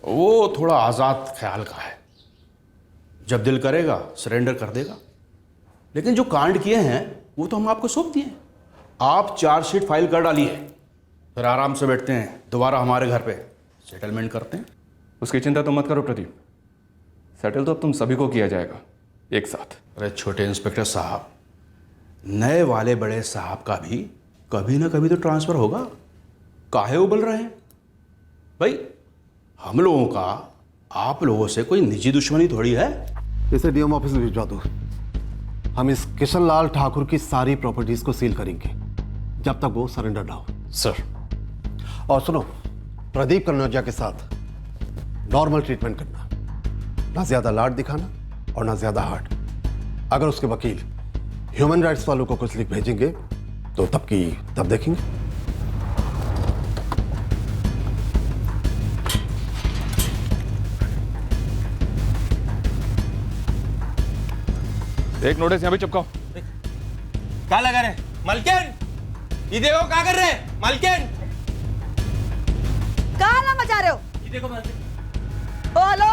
वो थोड़ा आज़ाद ख्याल का है, जब दिल करेगा सरेंडर कर देगा। लेकिन जो कांड किए हैं वो तो हम आपको सौंप दिए। आप चार्जशीट फाइल कर डालिए, फिर आराम से बैठते हैं, दोबारा हमारे घर पे सेटलमेंट करते हैं। उसकी चिंता तो मत करो प्रदीप, सेटल तो अब तुम सभी को किया जाएगा एक साथ। अरे छोटे इंस्पेक्टर साहब, नए वाले बड़े साहब का भी कभी ना कभी तो ट्रांसफर होगा, काहे उबल रहे हैं? भाई हम लोगों का आप लोगों से कोई निजी दुश्मनी थोड़ी है। इसे डीएम ऑफिस में भिजवा दो। हम इस किशन लाल ठाकुर की सारी प्रॉपर्टीज को सील करेंगे जब तक वो सरेंडर ना हो। सर। और सुनो, प्रदीप कनौजिया के साथ नॉर्मल ट्रीटमेंट करना, ना ज्यादा लाड दिखाना और ना ज्यादा हार्ड। अगर उसके वकील ह्यूमन राइट्स वालों को कुछ लिख भेजेंगे तो तब की तब देखेंगे। एक नोटिस यहाँ भी चिपकाओ। क्या लगा रहे मालकिन? ये देखो क्या कर रहे हैं मालकिन? कहाँ ला मचा रहे हो? ये देखो मालकिन। ओ हेलो,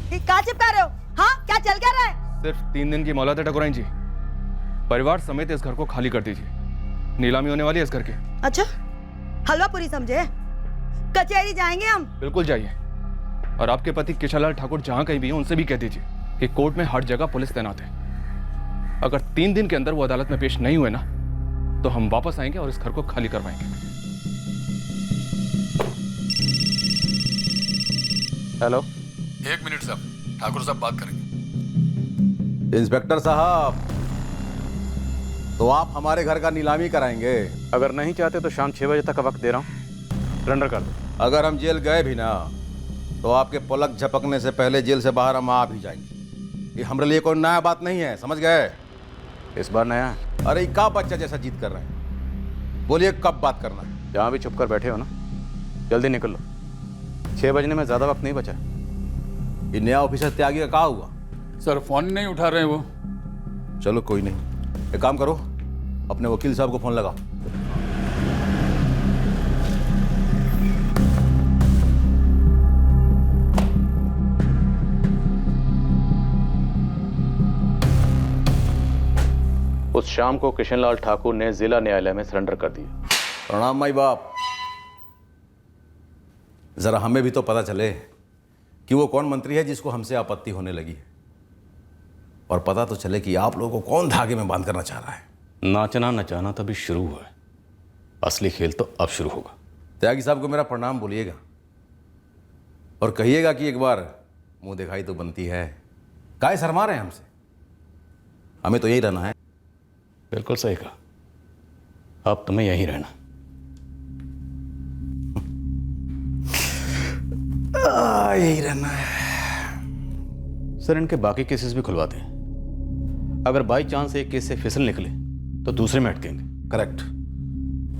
ये क्या चिपका रहे हो? हाँ, क्या चल क्या रहा है? सिर्फ 3 दिन की मोहलत है ठकुराइन जी। परिवार समेत इस घर को खाली कर दीजिए, नीलामी होने वाली है इस घर की। अच्छा, हलवा पूरी समझे? कचहरी जाएंगे हम। बिल्कुल जाइए, और आपके पति किशनलाल ठाकुर जहां कहीं भी हैं उनसे भी कह दीजिए कि कोर्ट में हर जगह पुलिस तैनात है। अगर 3 दिन के अंदर वो अदालत में पेश नहीं हुए ना तो हम वापस आएंगे और इस घर को खाली करवाएंगे। हेलो, 1 मिनट साहब, ठाकुर साहब बात करेंगे। इंस्पेक्टर साहब, तो आप हमारे घर का नीलामी कराएंगे? अगर नहीं चाहते तो शाम 6 बजे तक का वक्त दे रहा हूँ, सरेंडर कर दो। अगर हम जेल गए भी ना तो आपके पलक झपकने से पहले जेल से बाहर हम आ भी जाएंगे। ये हमारे लिए कोई नया बात नहीं है, समझ गए? इस बार नया है। अरे क्या बच्चा जैसा जीत कर रहे हैं? बोलिए कब बात करना है? जहाँ भी छुप कर बैठे हो ना, जल्दी निकल लो। 6 बजने में ज़्यादा वक्त नहीं बचा। ये नया ऑफिसर त्यागी का कहाँ हुआ? सर फोन नहीं उठा रहे वो। चलो कोई नहीं, एक काम करो, अपने वकील साहब को फोन लगाओ। उस शाम को किशनलाल ठाकुर ने जिला न्यायालय में सरेंडर कर दिया। प्रणाम माई बाप। जरा हमें भी तो पता चले कि वो कौन मंत्री है जिसको हमसे आपत्ति होने लगी है, और पता तो चले कि आप लोगों को कौन धागे में बांध करना चाह रहा है। नाचना नचाना तभी शुरू हुआ है, असली खेल तो अब शुरू होगा। त्यागी साहब को मेरा प्रणाम बोलिएगा और कहिएगा कि एक बार मुंह दिखाई तो बनती है। काहे शर्मा रहे हैं हमसे? हमें तो यही रहना है। बिल्कुल सही कहा, अब तुम्हें यहीं रहना। यही रहना है। सर इनके बाकी केसेस भी खुलवाते हैं, अगर बाई चांस एक केस से फिसल निकले तो दूसरे में अटकेंगे। करेक्ट।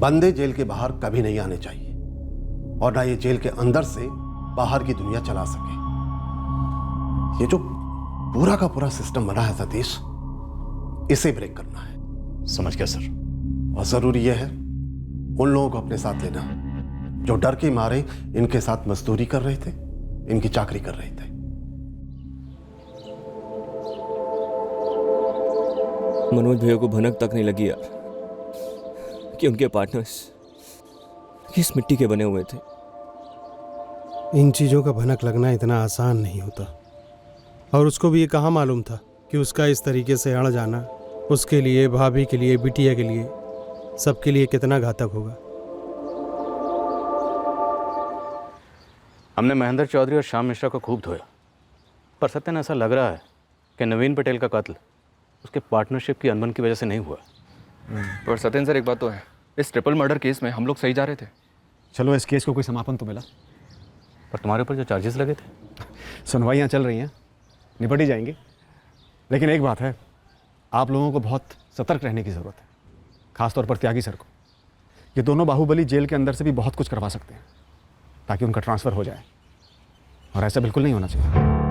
बंदे जेल के बाहर कभी नहीं आने चाहिए, और ना ये जेल के अंदर से बाहर की दुनिया चला सके। ये जो पूरा का पूरा सिस्टम बना है सतीश, इसे ब्रेक करना है। समझ गया सर। और जरूरी यह है उन लोगों को अपने साथ लेना जो डर के मारे इनके साथ मजदूरी कर रहे थे, इनकी चाकरी कर रहे थे। मनोज भैया को भनक तक नहीं लगी यार कि उनके पार्टनर्स किस मिट्टी के बने हुए थे। इन चीज़ों का भनक लगना इतना आसान नहीं होता, और उसको भी ये कहाँ मालूम था कि उसका इस तरीके से अड़ जाना उसके लिए, भाभी के लिए, बिटिया के लिए, सबके लिए कितना घातक होगा। हमने महेंद्र चौधरी और श्याम मिश्रा को खूब धोया, पर सत्यन ऐसा लग रहा है कि नवीन पटेल का कत्ल उसके पार्टनरशिप की अनबन की वजह से नहीं हुआ। पर सत्यन सर एक बात तो है, इस ट्रिपल मर्डर केस में हम लोग सही जा रहे थे। चलो इस केस को कोई समापन तो मिला। पर तुम्हारे ऊपर जो चार्जेस लगे थे, सुनवाइयाँ चल रही हैं, निपट ही जाएंगी। लेकिन एक बात है, आप लोगों को बहुत सतर्क रहने की ज़रूरत है, खासतौर पर त्यागी सर को। ये दोनों बाहुबली जेल के अंदर से भी बहुत कुछ करवा सकते हैं ताकि उनका ट्रांसफ़र हो जाए, और ऐसा बिल्कुल नहीं होना चाहिए।